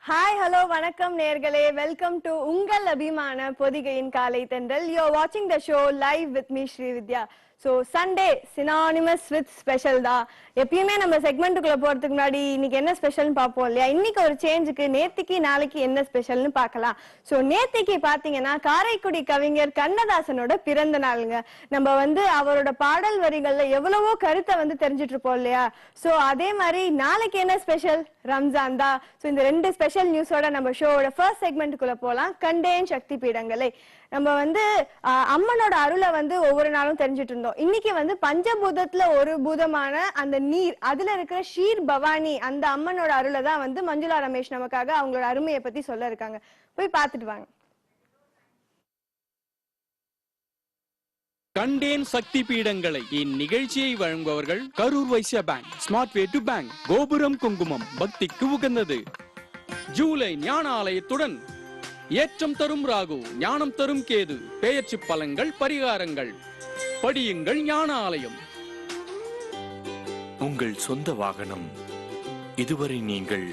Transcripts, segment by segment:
Hi, hello, vanakkam நேயர்களே. Welcome to உங்கள் அபிமான பொதிகையின் காலை தென்றல். You are watching the show live with me, Srividya. So, Sunday, synonymous with special தான். எப்பயுமே நம்ம செக்மெண்ட்டுக்குள்ள போறதுக்கு முன்னாடி இன்னைக்கு என்ன ஸ்பெஷல்னு பார்ப்போம் இல்லையா? இன்னைக்கு ஒரு சேஞ்சுக்கு நேத்திக்கு நாளைக்கு என்ன ஸ்பெஷல்னு பார்க்கலாம். ஸோ நேத்திக்கு பார்த்தீங்கன்னா காரைக்குடி கவிஞர் கண்ணதாசனோட பிறந்த நாளுங்க. நம்ம அவரோட பாடல் வரிகள்ல எவ்வளவோ கருத்தை தெரிஞ்சிட்டு இருப்போம் இல்லையா? ஸோ அதே மாதிரி நாளைக்கு என்ன ஸ்பெஷல்? ரம்ஜான் தான். ஸோ இந்த ரெண்டு ஸ்பெஷல் நியூஸோட நம்ம ஷோவோட ஃபர்ஸ்ட் செக்மெண்ட்டுக்குள்ள போகலாம். கண்டேன் சக்தி பீடங்களை. நம்ம அம்மனோட அருளை ஒவ்வொரு நாளும் தெரிஞ்சிட்டு இருந்தோம். இன்னைக்கு பஞ்சபூதத்துல ஒரு பூதமான அந்த நீர், அதுல இருக்கிற ஷீர் பவானி, அந்த அம்மனோட அருளை தான் மஞ்சுளா ரமேஷ் நமக்காக அவங்களோட அருமையை பத்தி சொல்ல இருக்காங்க. போய் பார்த்துட்டு வாங்க. கண்டேன் சக்தி பீடங்களை இந்நிகழ்ச்சியை வழங்குபவர்கள் Karur Vaishya bank, smart way to bank, Gopuram Kumkum, பக்திக்கு உகந்தது. ஜூலை ஞான ஆலயத்துடன் ஏற்றம் தரும் ராகு, ஞானம் தரும் கேது, பெயர்ச்சி பலன்கள், பரிகாரங்கள். படியுங்கள் ஞான ஆலயம். உங்கள் சொந்த வாகனம், இதுவரை நீங்கள்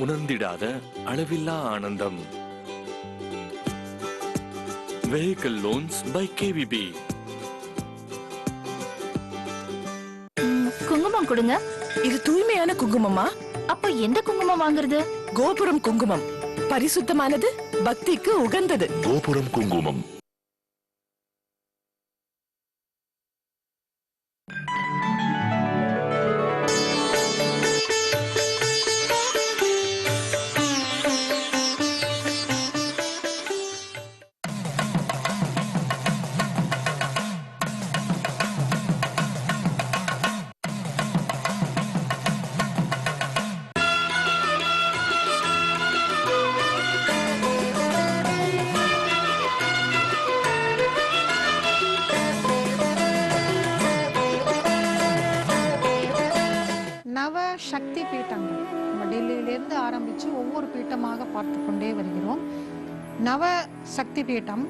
உணர்ந்திடாத அளவில்லா ஆனந்தம். Vehicle loans by KVB. குங்குமம் கொடுங்க. இது தூய்மையான குங்குமமா? அப்ப எந்த குங்குமம் வாங்குறது? கோபுரம் குங்குமம், பரிசுத்தமானது, பக்திக்கு உகந்தது. கோபுரம் குங்குமம். சக்தி பீட்டங்கள் நம்ம டெல்லியிலிருந்து ஆரம்பித்து ஒவ்வொரு பீட்டமாக பார்த்து கொண்டே வருகிறோம். நவ சக்தி பீட்டம்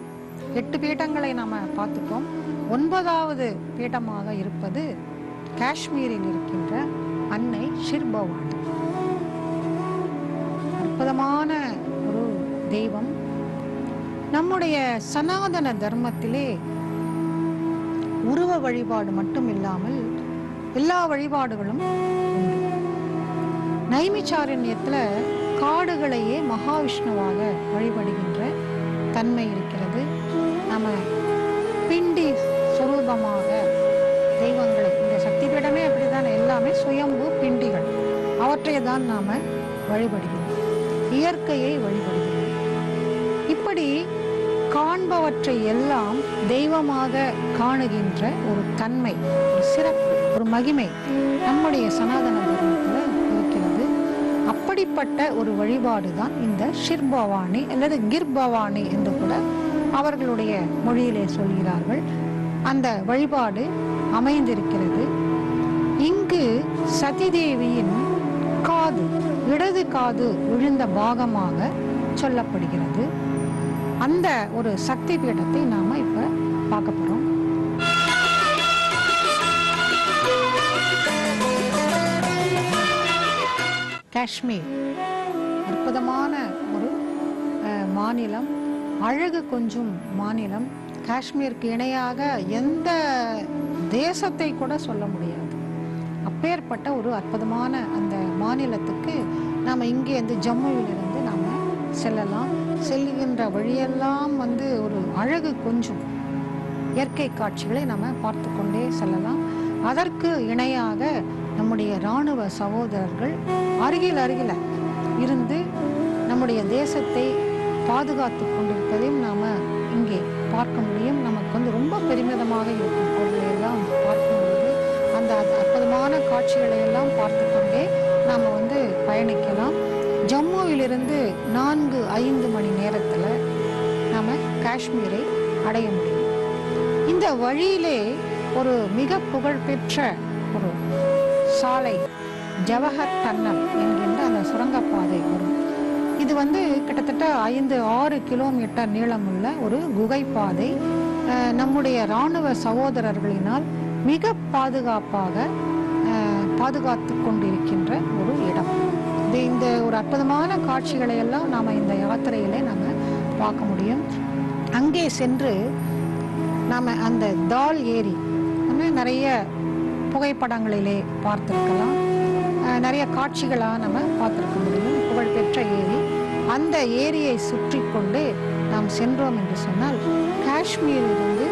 8 பீட்டங்களை நாம் பார்த்துட்டோம். 9வது பீட்டமாக இருப்பது காஷ்மீரில் இருக்கின்ற அன்னை ஷிர்பவானி. அற்புதமான ஒரு தெய்வம். நம்முடைய சனாதன தர்மத்திலே உருவ வழிபாடு மட்டும் இல்லாமல் எல்லா வழிபாடுகளும் உண்டு. நைமிச்சாரண்யத்துல காடுகளையே மகாவிஷ்ணுவாக வழிபடுகின்ற தன்மை இருக்கிறது. நம்ம பிண்டி சொரூபமாக தெய்வங்களை, இந்த சக்தி பீடமே அப்படிதான், எல்லாமே சுயம்பு பிண்டிகள், அவற்றை தான் நாம வழிபடுகிறோம், இயற்கையை வழிபடுகிறோம். இப்படி காண்பவற்றை எல்லாம் தெய்வமாக காணுகின்ற ஒரு தன்மை, ஒரு சிறப்பு, ஒரு மகிமை நம்முடைய சனாதன தர்மத்தில் இருக்கிறது. அப்படிப்பட்ட ஒரு வழிபாடு தான் இந்த ஷிர்பவானி அல்லது கிர்பவானி என்று கூட அவர்களுடைய மொழியிலே சொல்கிறார்கள். அந்த வழிபாடு அமைந்திருக்கிறது. இங்கு சதிதேவியின் காது, இடது காது விழுந்த பாகமாக சொல்லப்படுகிறது. அந்த ஒரு சக்தி பீடத்தை நாம இப்ப பார்க்க போறோம். காஷ்மீர் அற்புதமான ஒரு மாநிலம், அழகு கொஞ்சம் மாநிலம். காஷ்மீருக்கு இணையாக எந்த தேசத்தை கூட சொல்ல முடியாது. அப்பேற்பட்ட ஒரு அற்புதமான அந்த மாநிலத்துக்கு நாம் இங்கேருந்து ஜம்முவிலிருந்து நாம் செல்லலாம். செல்லுகின்ற வழியெல்லாம் ஒரு அழகு கொஞ்சம் இயற்கை காட்சிகளை நம்ம பார்த்து கொண்டே செல்லலாம். அதற்கு இணையாக நம்முடைய இராணுவ சகோதரர்கள் அருகில் இருந்து நம்முடைய தேசத்தை பாதுகாத்து கொண்டிருப்பதையும் நாம் இங்கே பார்க்க முடியும். நமக்கு ரொம்ப பெருமிதமாக இருக்கும். அவர்களையெல்லாம் பார்க்கும்போது அந்த அற்புதமான காட்சிகளை எல்லாம் பார்த்து கொண்டே நாம் பயணிக்கலாம். ஜம்முவிலிருந்து 4-5 மணி நேரத்தில் நாம் காஷ்மீரை அடைய முடியும். இந்த வழியிலே ஒரு மிக புகழ்பெற்ற ஒரு சாலை, ஜவஹர் டன்னல் என்கின்ற அந்த சுரங்கப்பாதை வரும். இது கிட்டத்தட்ட 5-6 கிலோமீட்டர் நீளமுள்ள ஒரு குகை பாதை. நம்முடைய இராணுவ சகோதரர்களினால் மிக பாதுகாப்பாக பாதுகாத்து கொண்டிருக்கின்ற ஒரு இடம். இந்த ஒரு அற்புதமான காட்சிகளை எல்லாம் நாம் இந்த யாத்திரையிலே நம்ம பார்க்க முடியும். அங்கே சென்று நாம் அந்த தால் ஏரி நம்ம நிறைய புகைப்படங்களிலே பார்த்துருக்கலாம், நிறைய காட்சிகளாக நம்ம பார்த்துருக்க முடியும். புகழ்பெற்ற ஏரி, அந்த ஏரியை சுற்றி கொண்டு நாம் சென்றோம் என்று சொன்னால் காஷ்மீரிலிருந்து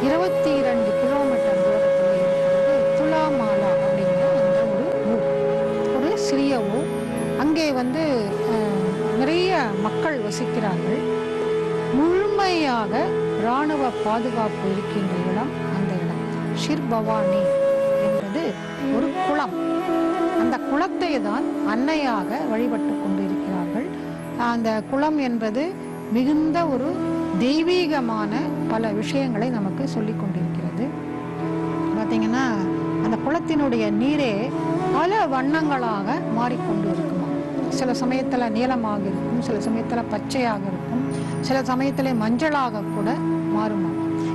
22 கிலோமீட்டர் தூரத்தில் இருக்கிறது துலாமாலா அப்படிங்கிற அந்த ஒரு ஊர், ஒரு சிறிய ஊர். அங்கே நிறைய மக்கள் வசிக்கிறார்கள். முழுமையாக இராணுவ பாதுகாப்பு இருக்கின்ற இடம் அந்த இடம். ஷிர் பவானி என்பது ஒரு குளம். அந்த குளத்தை தான் அன்னையாக வழிபட்டு கொண்டிருக்கிறார்கள். அந்த குளம் என்பது மிகுந்த ஒரு தெய்வீகமான பல விஷயங்களை நமக்கு சொல்லி கொண்டிருக்கிறது. பார்த்தீங்கன்னா அந்த குளத்தினுடைய நீரே பல வண்ணங்களாக மாறிக்கொண்டு இருக்குமா. சில சமயத்தில் நீலமாக இருக்கும், சில சமயத்தில் பச்சையாக இருக்கும், சில சமயத்தில் மஞ்சளாக கூட மாறுமா.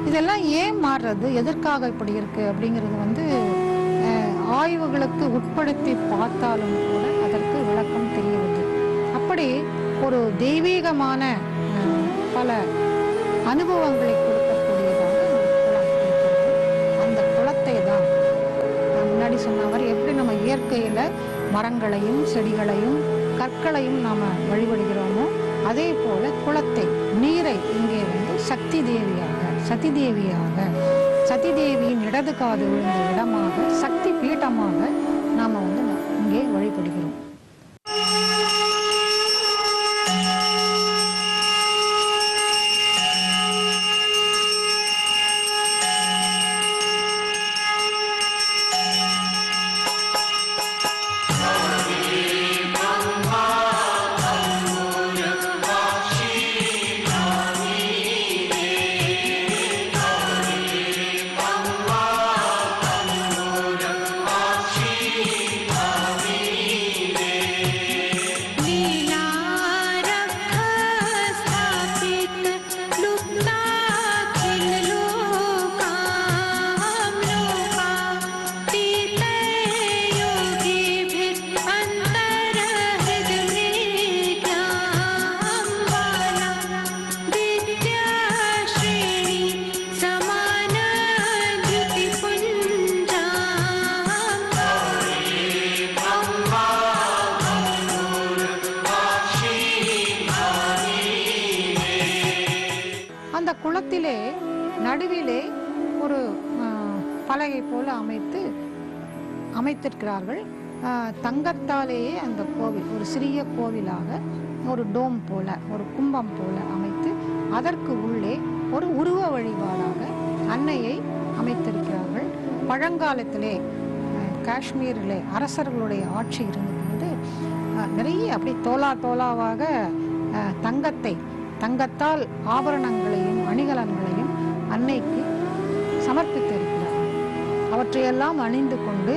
இதெல்லாம் ஏன் மாறுறது, எதற்காக இப்படி இருக்கு அப்படிங்கிறது ஆய்வுகளுக்கு உட்படுத்தி பார்த்தாலும் கூட அதற்கு விளக்கம் தெரியவில்லை. அப்படி ஒரு தெய்வீகமான பல அனுபவங்களை கொடுக்கக்கூடியதாக அந்த குளத்தை தான் முன்னாடி சொன்னவர் எப்படி நம்ம இயற்கையில மரங்களையும் செடிகளையும் கற்களையும் நாம வழிபடுகிறோமோ அதே போல குளத்தை, நீரை இங்கே சக்தி தேவியாக சதி தேவியின் இடது காது விழுந்த இடமாக, சக்தி பீட்டமாக நாம இங்கே வழிபடுகிறோம். குளத்திலே நடுவிலே ஒரு பலகை போல அமைத்திருக்கிறார்கள். தங்கத்தாலேயே அந்த கோவில் ஒரு சிறிய கோவிலாக ஒரு டோம் போல, ஒரு கும்பம் போல அமைத்து அதற்கு உள்ளே ஒரு உருவ வழிபாடாக அன்னையை அமைத்திருக்கிறார்கள். பழங்காலத்திலே காஷ்மீரிலே அரசர்களுடைய ஆட்சி இருந்தபோது நிறைய அப்படி தோலாவாக தங்கத்தால் ஆபரணங்களையும் அணிகலன்களையும் அன்னைக்கு சமர்ப்பித்திருக்கிறார். அவற்றையெல்லாம் அணிந்து கொண்டு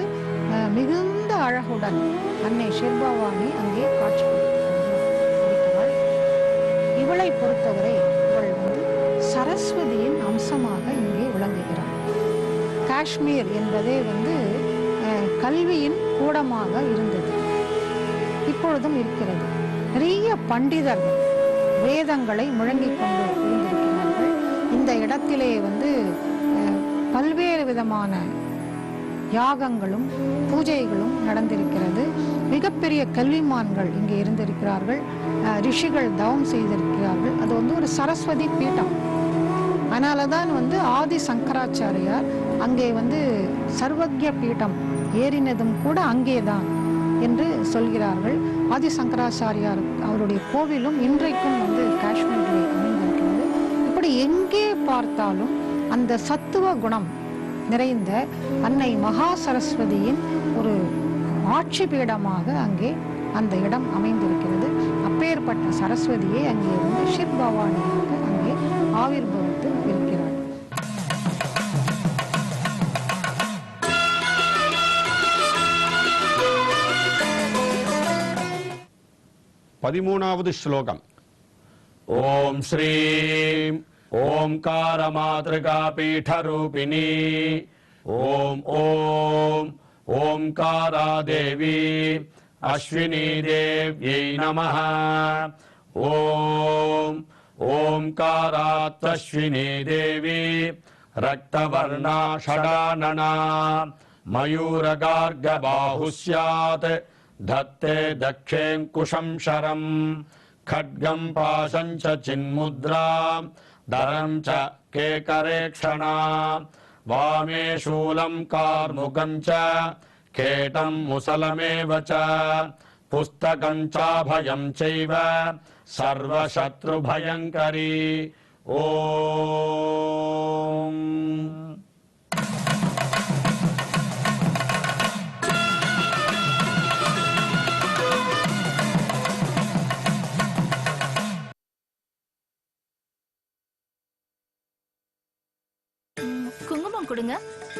மிகுந்த அழகுடன் அன்னை ஷிர் பவானி அங்கே காட்சி கொடுக்கிறாள். இவளை பொறுத்தவரை இவள் சரஸ்வதியின் அம்சமாக இங்கே விளங்குகிறாள். காஷ்மீர் என்பதே கல்வியின் கூடமாக இருந்தது, இப்பொழுதும் இருக்கிறது. நிறைய பண்டிதர்கள் வேதங்களை முழங்கிக் கொண்டு இருந்திருக்கிறார்கள். இந்த இடத்திலே பல்வேறு விதமான யாகங்களும் பூஜைகளும் நடந்திருக்கிறது. மிகப்பெரிய கல்விமான்கள் இங்கே இருந்திருக்கிறார்கள். ரிஷிகள் தவம் செய்திருக்கிறார்கள். அது ஒரு சரஸ்வதி பீட்டம். அதனாலதான் ஆதி சங்கராச்சாரியார் அங்கே சர்வக்ய பீட்டம் ஏறினதும் கூட அங்கேதான் என்று சொல்கிறார்கள். ஆதி சங்கராச்சாரியார் அவருடைய கோவிலும் இன்றைக்கும் காஷ்மீரிலே அமைந்திருக்கிறது. இப்படி எங்கே பார்த்தாலும் அந்த சத்துவ குணம் நிறைந்த அன்னை மகா சரஸ்வதியின் ஒரு ஆட்சி பீடமாக அங்கே அந்த இடம் அமைந்திருக்கிறது. அப்பேற்பட்ட சரஸ்வதியை அங்கே ஷிர் பவானியாக அங்கே ஆவிர்பவித்து இருக்கிறார். பதிமூணாவது ஸ்லோகம். ஓம் ஸ்ரீம் ஓம்கார மாத்ருகா பீடரூபிணி ஓம் ஓம் ஓம்காரா தேவி अश्विनी देव्यै नमः। ओम ओंकारात्तश्विनी देवी रक्तवर्णा षडानना मयूरगार्गबाहुः स्यात् धत्ते दक्षेऽङ्कुशं शरम् खड्गं पाशं च चिन्मुद्रा दरं च केकरेक्षणा वामे शूलं कार्मुकं च केटं मुसलमेव च पुस्तकं चाभयं चैव सर्वशत्रुभयङ्करी। ओम குங்குமம் கொடுங்க.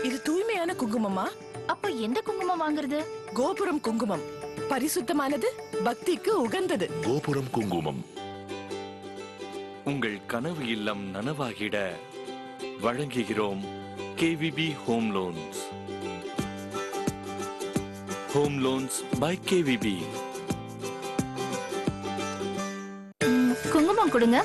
இது தூய்மையான குங்குமமா? அப்ப எந்த குங்குமம் வாங்குறது? கோபுரம் குங்குமம். பரிசுத்தமானது, பக்திக்கு உகந்தது. கோபுரம் குங்குமம். உங்கள் கனவு இல்லம் நனவாகிட வழங்குகிறோம் KVB home loans. Home loans by KVB. குங்குமம் கொடுங்க.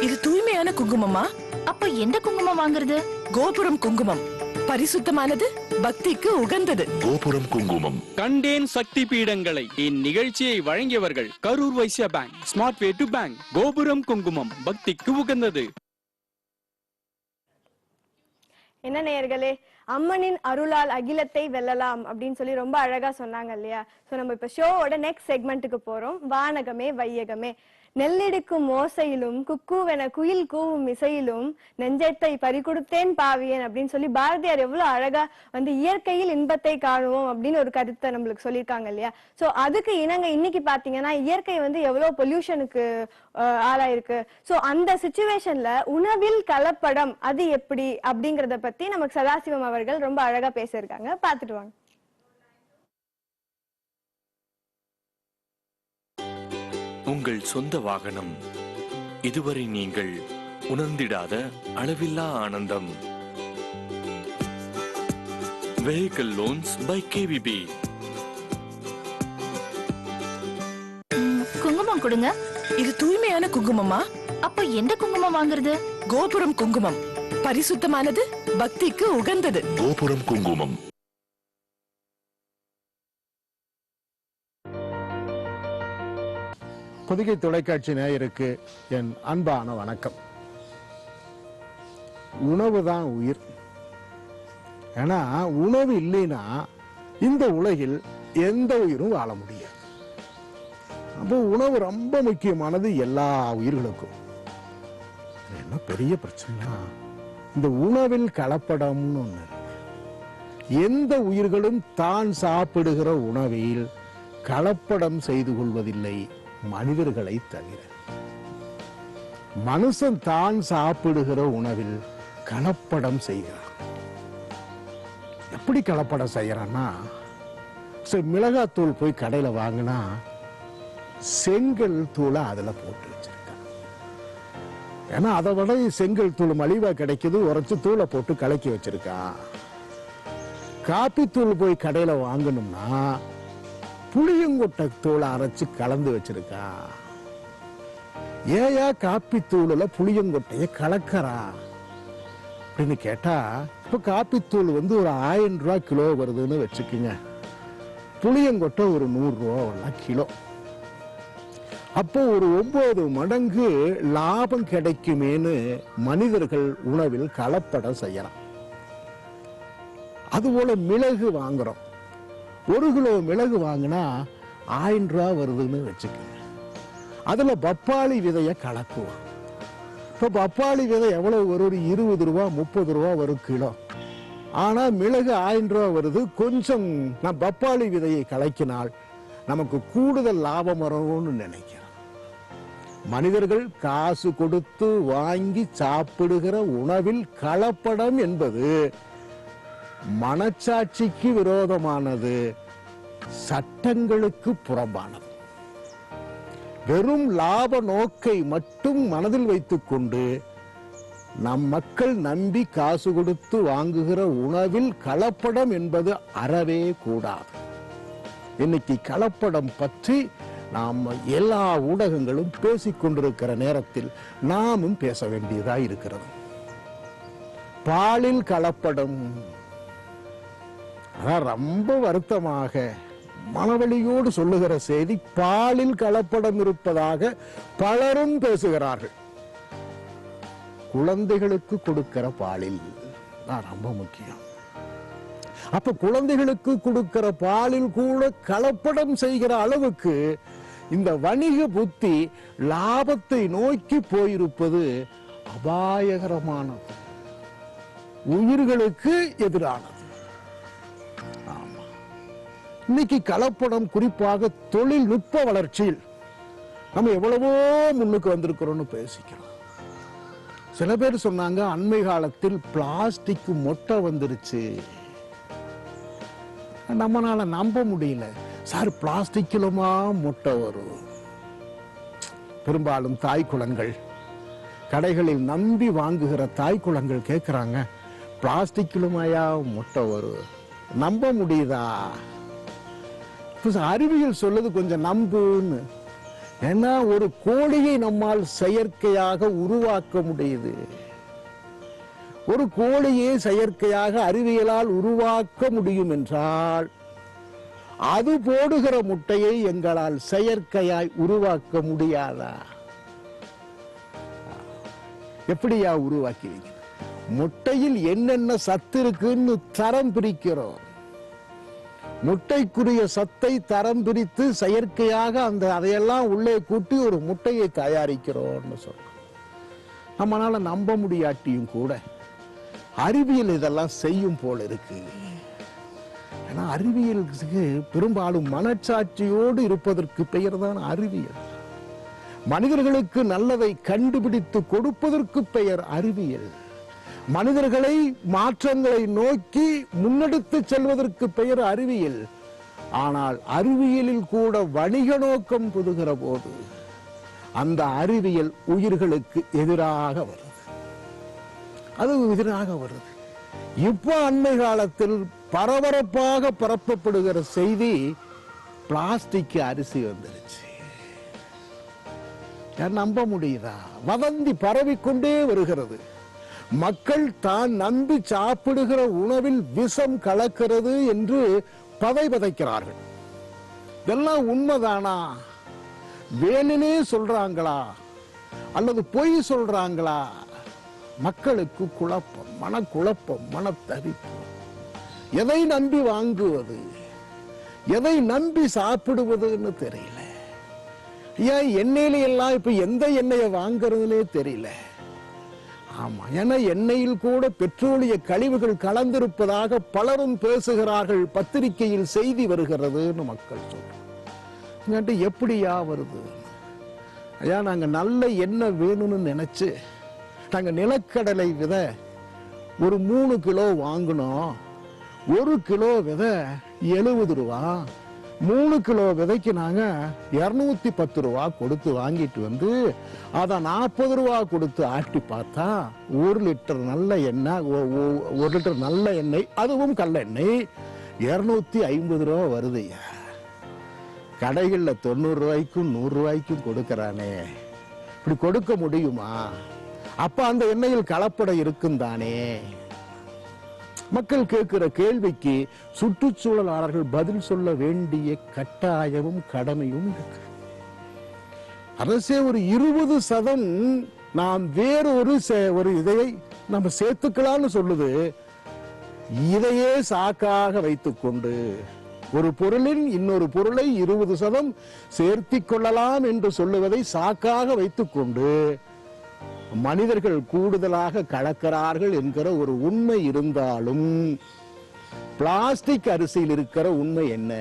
இது தூய்மையான குங்குமமா? அப்ப எந்த குங்குமம் வாங்குறது? கோபுரம் குங்குமம். பரிசுத்தமானது, பக்திக்கு உகந்தது. கோபுரம் குங்குமம். கண்டேன் சக்தி பீடங்களை. இந்நிகழ்ச்சியை வழங்கியவர்கள் Karur Vysya bank, smart way to bank, Gopuram Kumkum, பக்திக்கு உகந்தது. என்ன நேயர்களே, அம்மனின் அருளால் அகிலத்தை வெல்லலாம் அப்படின்னு சொல்லி ரொம்ப அழகா சொன்னாங்க இல்லையா? சோ நம்ம இப்ப ஷோவோட நெக்ஸ்ட் செக்மெண்ட்டுக்கு போறோம். வானகமே வையகமே. நெல்லெடுக்கும் ஓசையிலும் குக்கூவென குயில் கூவும் இசையிலும் நெஞ்சத்தை பறிகொடுத்தேன் பாவியேன் அப்படின்னு சொல்லி பாரதியார் எவ்வளவு அழகா வந்து இயற்கையில் இன்பத்தை காணுவோம் அப்படின்னு ஒரு கருத்தை நம்மளுக்கு சொல்லியிருக்காங்க இல்லையா? சோ அதுக்கு இணங்க இன்னைக்கு பாத்தீங்கன்னா இயற்கை வந்து எவ்வளவு பொல்யூஷனுக்கு ஆளாயிருக்கு. சோ அந்த சிச்சுவேஷன்ல உணவில் கலப்படம் அது எப்படி அப்படிங்கறத பத்தி நமக்கு சதாசிவம் அவர்கள் ரொம்ப அழகா பேசியிருக்காங்க. பாத்துட்டு வாங்க. உங்கள் சொந்த வாகனம். இதுவரை நீங்கள் உணர்ந்திடாத அளவில்லா ஆனந்தம். Vehicle loans by KVB. குங்குமம் கொடுங்க. இது தூய்மையான குங்குமமா? அப்ப எந்த குங்குமம் வாங்குறது? கோபுரம் குங்குமம். பரிசுத்தமானது, பக்திக்கு உகந்தது. கோபுரம் குங்குமம். பொதிகை தொலைக்காட்சி நேயருக்கு என் அன்பான வணக்கம். உணவு தான் உயிர். ஏன்னா உணவு இல்லைன்னா இந்த உலகில் எந்த உயிரும் வாழ முடியாது. அப்போ உணவு ரொம்ப முக்கியமானது எல்லா உயிர்களுக்கும். என்ன பெரிய பிரச்சனைனா இந்த உணவில் கலப்படம்னு ஒண்ணு இருக்கு. எந்த உயிர்களும் தான் சாப்பிடுகிற உணவில் கலப்படம் செய்து கொள்வதில்லை, மனிதர்களை தவிர. மனுஷன் தான் சாப்பிடுகிற உணவில் கலப்படம் செய்கிறான். எப்படி கலப்படம் செய்யறான்னா, மிளகாத்தூள் போய் கடையில வாங்கினா செங்கல் தூளை அதுல போட்டு வச்சிருக்கான். ஏன்னா அதை விட செங்கல் தூள் மலிவா கிடைக்குது, உரைச்சு தூளை போட்டு கலக்கி வச்சிருக்கான். காப்பி தூள் போய் கடையில வாங்கணும்னா புளியங்கொட்டை தூளை அரைச்சு கலந்து வச்சிருக்கா. ஏயா காப்பி தூளுல புளியங்கொட்டைய கலக்கறா அப்படின்னு கேட்டா, இப்ப காப்பி தூள் வந்து ஒரு 1000 ரூபாய் கிலோ வருதுன்னு வச்சுக்குங்க. புளியங்கொட்டை ஒரு 100 ரூபா கிலோ. அப்போ ஒரு 9 மடங்கு லாபம் கிடைக்குமேனு மனிதர்கள் உணவில் கலப்படம் செய்யலாம். அதுபோல மிளகு வாங்குறோம். 1 கிலோ மிளகு வாங்கினா 1000 ரூபா வருதுன்னு வச்சுக்கோங்க. அதுல பப்பாளி விதைய கலக்குவோம். இப்ப பப்பாளி விதை எவ்வளவு வரும்? 20 ரூபா 30 ரூபா வரும் கிலோ. ஆனா மிளகு 1000 ரூபா வருது. கொஞ்சம் நான் பப்பாளி விதையை கலக்கினால் நமக்கு கூடுதல் லாபம் வரும்னு நினைக்கிறேன். மனிதர்கள் காசு கொடுத்து வாங்கி சாப்பிடுகிற உணவில் கலப்படம் என்பது மனச்சாட்சிக்கு விரோதமானது, சட்டங்களுக்கு புறம்பானது. வெறும் லாப நோக்கை மட்டும் மனதில் வைத்துக் கொண்டு நம் மக்கள் நம்பி காசு கொடுத்து வாங்குகிற உணவில் கலப்படம் என்பது அறவே கூடாது. இன்னைக்கு கலப்படம் பற்றி நாம் எல்லா ஊடகங்களும் பேசிக் கொண்டிருக்கிற நேரத்தில் நாமும் பேச வேண்டியதா இருக்கிறது. பாலில் கலப்படம், அதான் ரொம்ப வருத்தமாக மனவழியோடு சொல்லுகிற செய்தி, பாலில் கலப்படம் இருப்பதாக பலரும் பேசுகிறார்கள். குழந்தைகளுக்கு கொடுக்கிற பாலில் தான் ரொம்ப முக்கியம். அப்ப குழந்தைகளுக்கு கொடுக்கிற பாலில் கூட கலப்படம் செய்கிற அளவுக்கு இந்த வணிக புத்தி லாபத்தை நோக்கி போயிருப்பது அபாயகரமானது, உயிர்களுக்கு எதிரானது. ஆமா, இன்னைக்கு கலப்படம் குறிப்பாக தொழில்நுட்ப வளர்ச்சியில் நம்ம எவ்வளவோ முன்னுக்கு வந்திருக்கிறோம்னு பேசிக்கிறோம். சில பேர் சொன்னாங்க அண்மை காலத்தில் பிளாஸ்டிக் மொட்டை வந்துருச்சு. நம்மளால நம்ப முடியல. சார், பிளாஸ்டிக்கிலுமா மொட்டை வரும்? பெரும்பாலும் தாய் குளங்கள், கடைகளில் நம்பி வாங்குகிற தாய் குளங்கள் கேட்கிறாங்க, பிளாஸ்டிக்கிலுமாயா மொட்டை வரும்? நம்ப முடியுதா? அறிவியல் சொல்லுது கொஞ்சம் நம்புன்னு. ஏன்னா ஒரு கோழியை நம்மால் செயற்கையாக உருவாக்க முடியுது. ஒரு கோழியை செயற்கையாக அறிவியலால் உருவாக்க முடியும் என்றால், அது போடுகிற முட்டையை எங்களால் செயற்கையாய் உருவாக்க முடியாதா? எப்படியா உருவாக்குவீங்க? முட்டையில் என்னென்ன சத்து இருக்குன்னு தரம் பிரிக்கிறோம். முட்டைக்குரிய சத்தை தரம் பிரித்து செயற்கையாக அதையெல்லாம் உள்ளே கூட்டி ஒரு முட்டையை தயாரிக்கிறோம்னு சொல்றோம். நம்மளால நம்ப முடியாட்டியும் கூட அறிவியல் இதெல்லாம் செய்யும் போல இருக்கு. ஏன்னா அறிவியலுக்கு பெரும்பாலும் மனச்சாட்சியோடு இருப்பதற்கு பெயர் தான் அறிவியல். மனிதர்களுக்கு நல்லதை கண்டுபிடித்து கொடுப்பதற்கு பெயர் அறிவியல். மனிதர்களை மாற்றங்களை நோக்கி முன்னெடுத்து செல்வதற்கு பெயர் அறிவியல். ஆனால் அறிவியலில் கூட வணிக நோக்கம் புதுகிற போது அந்த அறிவியல் உயிர்களுக்கு எதிராக வருது. அது எதிராக வருது. இப்ப அண்மை காலத்தில் பரபரப்பாக பரப்பப்படுகிற செய்தி, பிளாஸ்டிக் அரிசி வந்துருச்சு. நம்ப முடியுதா? வதந்தி பரவிக்கொண்டே வருகிறது. மக்கள் தான் நம்பி சாப்பிடுகிற உணவில் விஷம் கலக்கிறது என்று பதைக்கிறார்கள். இதெல்லாம் உண்மைதானா? வேணுனே சொல்றாங்களா அல்லது பொய் சொல்றாங்களா? மக்களுக்கு குழப்பம், மனக்குழப்பம், மனத்தவிப்பு. எதை நம்பி வாங்குவது, எதை நம்பி சாப்பிடுவதுன்னு தெரியல. ஏன் எண்ணெயில எல்லாம் இப்ப எந்த எண்ணெயை வாங்குறதுனே தெரியல. ஆமா, ஏன்னா எண்ணெயில் கூட பெட்ரோலிய கழிவுகள் கலந்திருப்பதாக பலரும் பேசுகிறார்கள். பத்திரிகையில் செய்தி வருகிறதுன்னு மக்கள் சொல்றாங்க. எப்படியா வருது? ஐயா, நாங்க நல்ல எண்ணெய் வேணும்னு நினைச்சு நாங்க நிலக்கடலை விதை ஒரு 3 கிலோ வாங்கினோம். 1 கிலோ விதை 70 ரூபா. 3 கிலோ விதைக்கு நாங்க 210 ரூபா கொடுத்து வாங்கிட்டு வந்து அதை 40 ரூபா கொடுத்து ஆட்டி பார்த்தா 1 லிட்டர் நல்ல எண்ணெய், 1 லிட்டர் நல்ல எண்ணெய், அதுவும் கல்ல எண்ணெய் 250 ரூபா வருது. கடைகள்ல 90 ரூபாய்க்கும் 100 ரூபாய்க்கும் கொடுக்கறானே, இப்படி கொடுக்க முடியுமா? அப்ப அந்த எண்ணெயில் கலப்படம் இருக்கும் தானே. மக்கள் கேட்கிற கேள்விக்கு சுற்றுச்சூழலாளர்கள் பதில் சொல்ல வேண்டிய கட்டாயமும் கடமையும் இருக்கு. அரசே ஒரு 20% நாம் வேறொரு இதையை நம்ம சேர்த்துக்கலாம்னு சொல்லுது. இதையே சாக்காக வைத்துக்கொண்டு ஒரு பொருளின் இன்னொரு பொருளை 20% சேர்த்திக் கொள்ளலாம் என்று சொல்லுவதை சாக்காக வைத்துக்கொண்டு மனிதர்கள் கூடுதலாக கலக்கிறார்கள் என்கிற ஒரு உண்மை இருந்தாலும், பிளாஸ்டிக் அரிசியில் இருக்கிற உண்மை என்ன?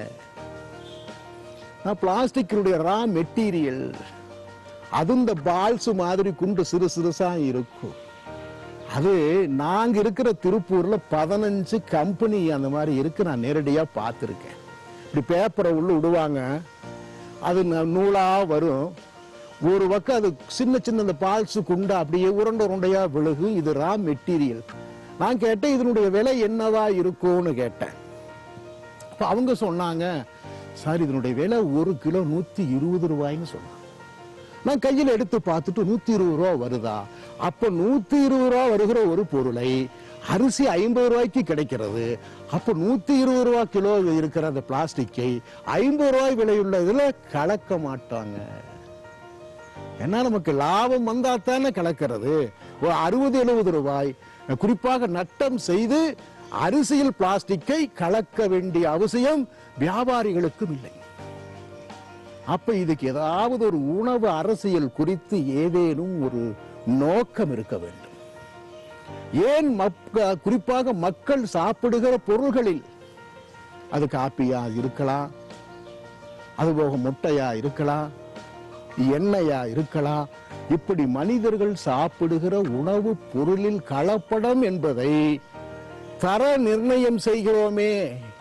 பிளாஸ்டிக்கினுடைய ரா மெட்டீரியல், அது இந்த பால்ஸ் மாதிரி குண்டு சிறு சிறுசா இருக்கும். அது நாங்க இருக்கிற திருப்பூர்ல 15 கம்பெனி அந்த மாதிரி இருக்கு. நான் நேரடியா பார்த்திருக்கேன். இப்படி பேப்பரை உள்ள விடுவாங்க, அது நூலா வரும். ஒரு பக்கம் அது சின்ன சின்ன பால்ஸ் குண்டா அப்படியே உருண்டையா விழுகு. இது ரா மெட்டீரியல். நான் கேட்டேன், இதனுடைய விலை என்னவா இருக்கும்னு கேட்டேன். அவங்க சொன்னாங்க, சார் இதனுடைய விலை 1 கிலோ 120 ரூபாய்ன்னு சொன்னான். நான் கையில் எடுத்து பார்த்துட்டு 120 ரூபா வருதா? அப்ப 120 ரூபா வருகிற ஒரு பொருளை அரிசி 50 ரூபாய்க்கு கிடைக்கிறது. அப்ப 120 ரூபா கிலோ இருக்கிற அந்த பிளாஸ்டிக்கை 50 ரூபாய் விலையுள்ள இதுல கலக்க மாட்டாங்க. ஏன்னா நமக்கு லாபம் வந்தா தானே கலக்கிறது. ஒரு 60-70 ரூபாய் குறிப்பாக நட்டம் செய்து அரிசியில் பிளாஸ்டிக்கை கலக்க வேண்டிய அவசியம் வியாபாரிகளுக்கும் இல்லை. அப்ப இதுக்கு ஏதாவது ஒரு உணவு அரசியல் குறித்து ஏதேனும் ஒரு நோக்கம் இருக்க வேண்டும். ஏன் குறிப்பாக மக்கள் சாப்பிடுகிற பொருள்களில் அது காப்பியா இருக்கலாம், அதுபோக முட்டையா இருக்கலாம், எண்ணெயா இருக்கலாம், இப்படி மனிதர்கள் சாப்பிடுகிற உணவு பொருளில் கலப்படம் என்பதை தர நிர்ணயம் செய்கிறோமே.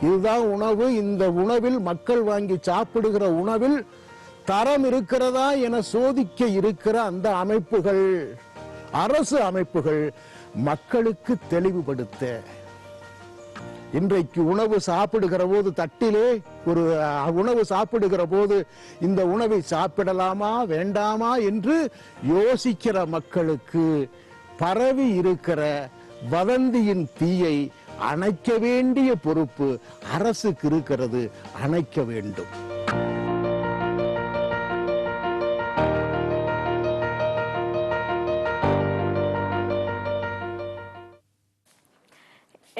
இதுதான் உணவு, இந்த உணவில் மக்கள் வாங்கி சாப்பிடுகிற உணவில் தரம் இருக்கிறதா என சோதிக்க இருக்கிற அந்த அமைப்புகள், அரசு அமைப்புகள் மக்களுக்கு தெளிவுபடுத்த, இன்றைக்கு உணவு சாப்பிடுகிற போது தட்டிலே ஒரு உணவு சாப்பிடுகிற போது இந்த உணவை சாப்பிடலாமா வேண்டாமா என்று யோசிக்கிற மக்களுக்கு பரவி இருக்கிற வதந்தியின் தீயை அணைக்க வேண்டிய பொறுப்பு அரசுக்கு இருக்கிறது. அணைக்க வேண்டும்.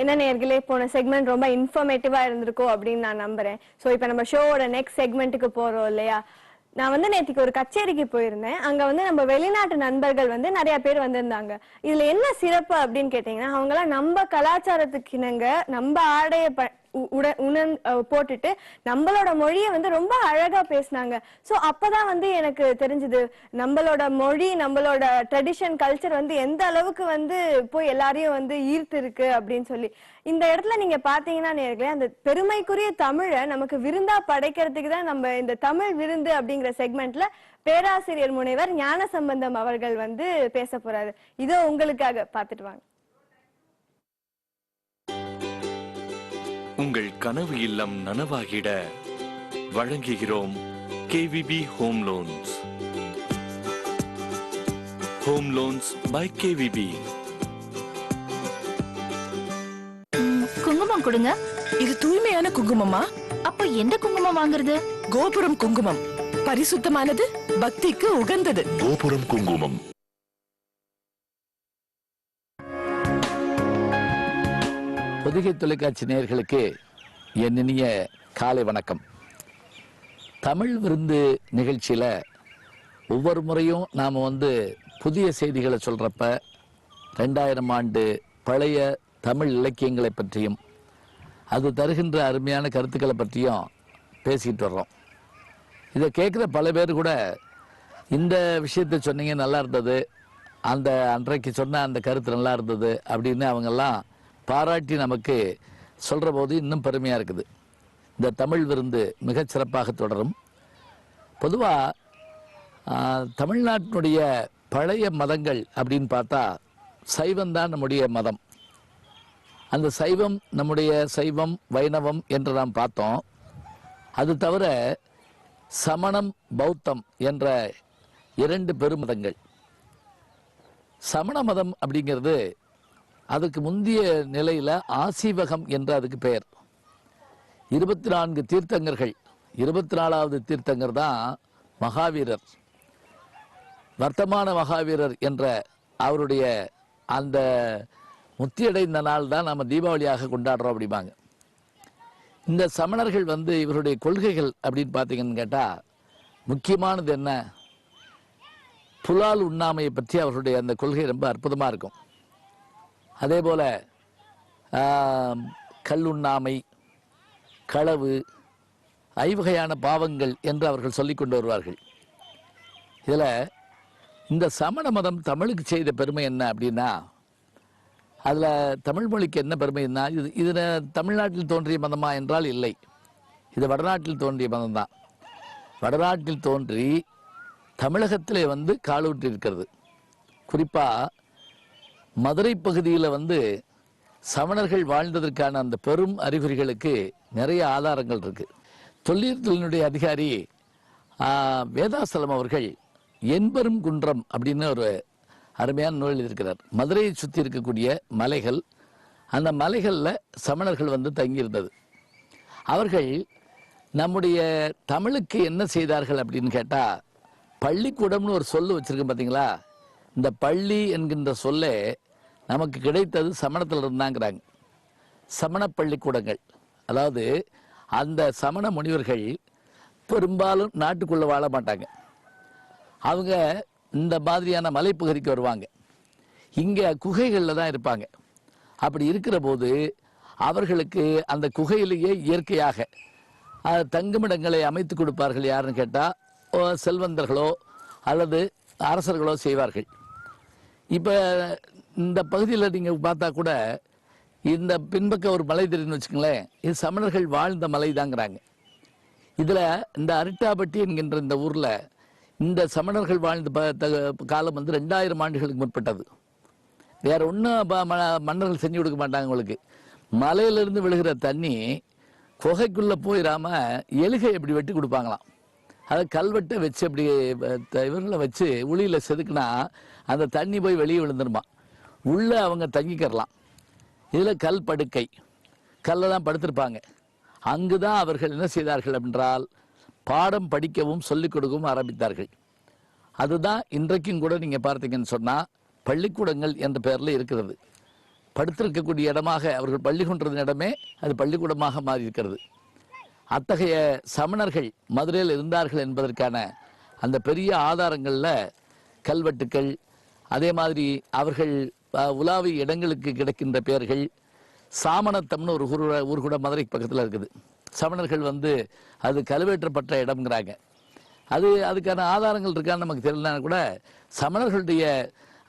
என்ன நேயர்களே, போன செக்மெண்ட் ரொம்ப இன்ஃபர்மேட்டிவா இருந்திருக்கும் அப்படின்னு நான் நம்புறேன். சோ இப்ப நம்ம ஷோவோட நெக்ஸ்ட் செக்மெண்ட்டுக்கு போறோம் இல்லையா? நான் நேத்திக்கு ஒரு கச்சேரிக்கு போயிருந்தேன். அங்க நம்ம வெளிநாட்டு நண்பர்கள் நிறைய பேர் வந்திருந்தாங்க. இதுல என்ன சிறப்பு அப்படின்னு கேட்டீங்கன்னா, அவங்க எல்லாம் நம்ம கலாச்சாரத்துக்கு இணங்க நம்ம ஆடைய போட்டுட்டு நம்மளோட மொழியை ரொம்ப அழகா பேசினாங்க. சோ அப்பதான் எனக்கு தெரிஞ்சது நம்மளோட மொழி, நம்மளோட ட்ரெடிஷன், கல்ச்சர் எந்த அளவுக்கு போய் எல்லாரையும் ஈர்த்து இருக்கு அப்படின்னு சொல்லி. இந்த இடத்துல நீங்க பாத்தீங்கன்னா நேர்களே, அந்த பெருமைக்குரிய தமிழை நமக்கு விருந்தா படைக்கிறதுக்கு தான் நம்ம இந்த தமிழ் விருந்து அப்படிங்கிற செக்மெண்ட்ல பேராசிரியர் முனைவர் ஞானசம்பந்தம் அவர்கள் பேச போறாரு. இதோ உங்களுக்காக பாத்துட்டு வாங்க. உங்கள் கனவு இல்லம் நனவாகிட வழங்குகிறோம் KVB home loans. Home loans by KVB. குங்குமம் கொடுங்க. இது தூய்மையான குங்குமமா? அப்போ எந்த குங்குமம் வாங்குறது? கோபுரம் குங்குமம். பரிசுத்தமானது, பக்திக்கு உகந்தது. கோபுரம் குங்குமம். பொதிகை தொலைக்காட்சி நேயர்களுக்கு என் இனிய காலை வணக்கம். தமிழ் விருந்து நிகழ்ச்சியில் ஒவ்வொரு முறையும் நாம் புதிய செய்திகளை சொல்கிறப்ப 2000 ஆண்டு பழைய தமிழ் இலக்கியங்களை பற்றியும் அது தருகின்ற அருமையான கருத்துக்களை பற்றியும் பேசிக்கிட்டு வர்றோம். இதை கேட்குற பல பேர் கூட இந்த விஷயத்தை சொன்னீங்க, நல்லா இருந்தது, அந்த அன்றைக்கு சொன்ன அந்த கருத்து நல்லா இருந்தது அப்படின்னு அவங்கெல்லாம் பாராட்டி நமக்கு சொல்கிற போது இன்னும் பெருமையாக இருக்குது. இந்த தமிழ் விருந்து மிகச்சிறப்பாக தொடரும். பொதுவாக தமிழ்நாட்டினுடைய பழைய மதங்கள் அப்படின்னு பார்த்தா சைவம்தான் நம்முடைய மதம். அந்த சைவம் நம்முடைய சைவம் வைணவம் என்று நாம் பார்த்தோம். அது தவிர சமணம் பௌத்தம் என்ற 2 பெருமதங்கள். சமண மதம் அப்படிங்கிறது அதுக்கு முந்தைய நிலையில் ஆசீவகம் என்று அதுக்கு பெயர். 24 தீர்த்தங்கர்கள், 24வது தீர்த்தங்கர் தான் மகாவீரர். வர்த்தமான மகாவீரர் என்ற அவருடைய அந்த முத்தியடைந்த நாள் தான் நம்ம தீபாவளியாக கொண்டாடுறோம் அப்படிம்பாங்க. இந்த சமணர்கள் இவருடைய கொள்கைகள் அப்படின்னு பார்த்தீங்கன்னு கேட்டால் முக்கியமானது என்ன? புலால் உண்ணாமையை பற்றி அவருடைய அந்த கொள்கை ரொம்ப அற்புதமாக இருக்கும். அதே போல் கல்லுண்ணாமை, களவு, ஐவகையான பாவங்கள் என்று அவர்கள் சொல்லிக் கொண்டு வருவார்கள். இதில் இந்த சமண மதம் தமிழுக்கு செய்த பெருமை என்ன அப்படின்னா, அதில் தமிழ் மொழிக்கு என்ன பெருமைன்னா, இதில் தமிழ்நாட்டில் தோன்றிய மதமா என்றால் இல்லை, இது வடநாட்டில் தோன்றிய மதம் தான். வடநாட்டில் தோன்றி தமிழகத்திலே காலூற்றி இருக்கிறது. குறிப்பாக மதுரை பகுதியில் சமணர்கள் வாழ்ந்ததற்கான அந்த பெரும் அறிகுறிகளுக்கு நிறைய ஆதாரங்கள் இருக்கு. தொல்லியலினுடைய அதிகாரி வேதாசலம் அவர்கள் என்பெரும் குன்றம் அப்படின்னு ஒரு அருமையான நூல் எழுதியிருக்கிறார். மதுரையை சுற்றி இருக்கக்கூடிய மலைகள், அந்த மலைகளில் சமணர்கள் வந்து தங்கியிருந்தது. அவர்கள் நம்முடைய தமிழுக்கு என்ன செய்தார்கள் அப்படின்னு கேட்டால், பள்ளிக்கூடம்னு ஒரு சொல்லு வச்சிருக்கேன் பார்த்தீங்களா. இந்த பள்ளி என்கின்ற சொல்லே நமக்கு கிடைத்தது சமணத்தில் இருந்தாங்கிறாங்க. சமண பள்ளிக்கூடங்கள், அதாவது அந்த சமண முனிவர்கள் பெரும்பாலும் நாட்டுக்குள்ளே வாழ மாட்டாங்க. அவங்க இந்த மாதிரியான மலைப்பகுதிக்கு வருவாங்க. இங்கே குகைகளில் தான் இருப்பாங்க. அப்படி இருக்கிற போது அவர்களுக்கு அந்த குகையிலேயே இயற்கையாக தங்குமிடங்களை அமைத்து கொடுப்பார்கள். யாருன்னு கேட்டால் செல்வந்தர்களோ அல்லது அரசர்களோ செய்வார்கள். இப்போ இந்த பகுதியில் நீங்கள் பார்த்தா கூட இந்த பின்பக்கம் ஒரு மலை தெரியுன்னு வச்சுங்களேன், இது சமணர்கள் வாழ்ந்த மலை தாங்கிறாங்க. இதில் இந்த அரிட்டாபட்டி என்கின்ற இந்த ஊரில் இந்த சமணர்கள் வாழ்ந்த காலம் வந்து 2000 ஆண்டுகளுக்கு முற்பட்டது. வேற ஒன்றும் மன்னர்கள் செஞ்சு கொடுக்க மாட்டாங்க. உங்களுக்கு மலையிலிருந்து விழுகிற தண்ணி குகைக்குள்ளே போயிடாம எலுகை எப்படி வெட்டி கொடுப்பாங்களாம். அதை கல்வெட்டை வச்சு அப்படி இவர்களை வச்சு உளியில் செதுக்குனா அந்த தண்ணி போய் வெளியே விழுந்துருமா. உள்ளே அவங்க தங்கிக்கிறலாம். இதில் கல் படுக்கை, கல்லெல்லாம் படுத்திருப்பாங்க. அங்கு தான் அவர்கள் என்ன செய்தார்கள் என்றால் பாடம் படிக்கவும் சொல்லிக் கொடுக்கவும் ஆரம்பித்தார்கள். அதுதான் இன்றைக்கும் கூட நீங்கள் பார்த்தீங்கன்னு சொன்னால் பள்ளிக்கூடங்கள் என்ற பெயரில் இருக்கிறது. படுத்திருக்கக்கூடிய இடமாக அவர்கள் பள்ளி கொண்டிருந்த இடமே அது பள்ளிக்கூடமாக மாறி இருக்கிறது. அத்தகைய சமணர்கள் மதுரையில் இருந்தார்கள் என்பதற்கான அந்த பெரிய ஆதாரங்களில் கல்வெட்டுக்கள், அதே மாதிரி அவர்கள் உலாவி இடங்களுக்கு கிடைக்கின்ற பெயர்கள், சாமணத்தம்னு ஒரு ஊர் கூட மதுரை பக்கத்தில் இருக்குது. சமணர்கள் வந்து அது கழுவேற்றப்பட்ட இடம்ங்கிறாங்க. அதுக்கான ஆதாரங்கள் இருக்கான்னு நமக்கு தெரியலனா கூட சமணர்களுடைய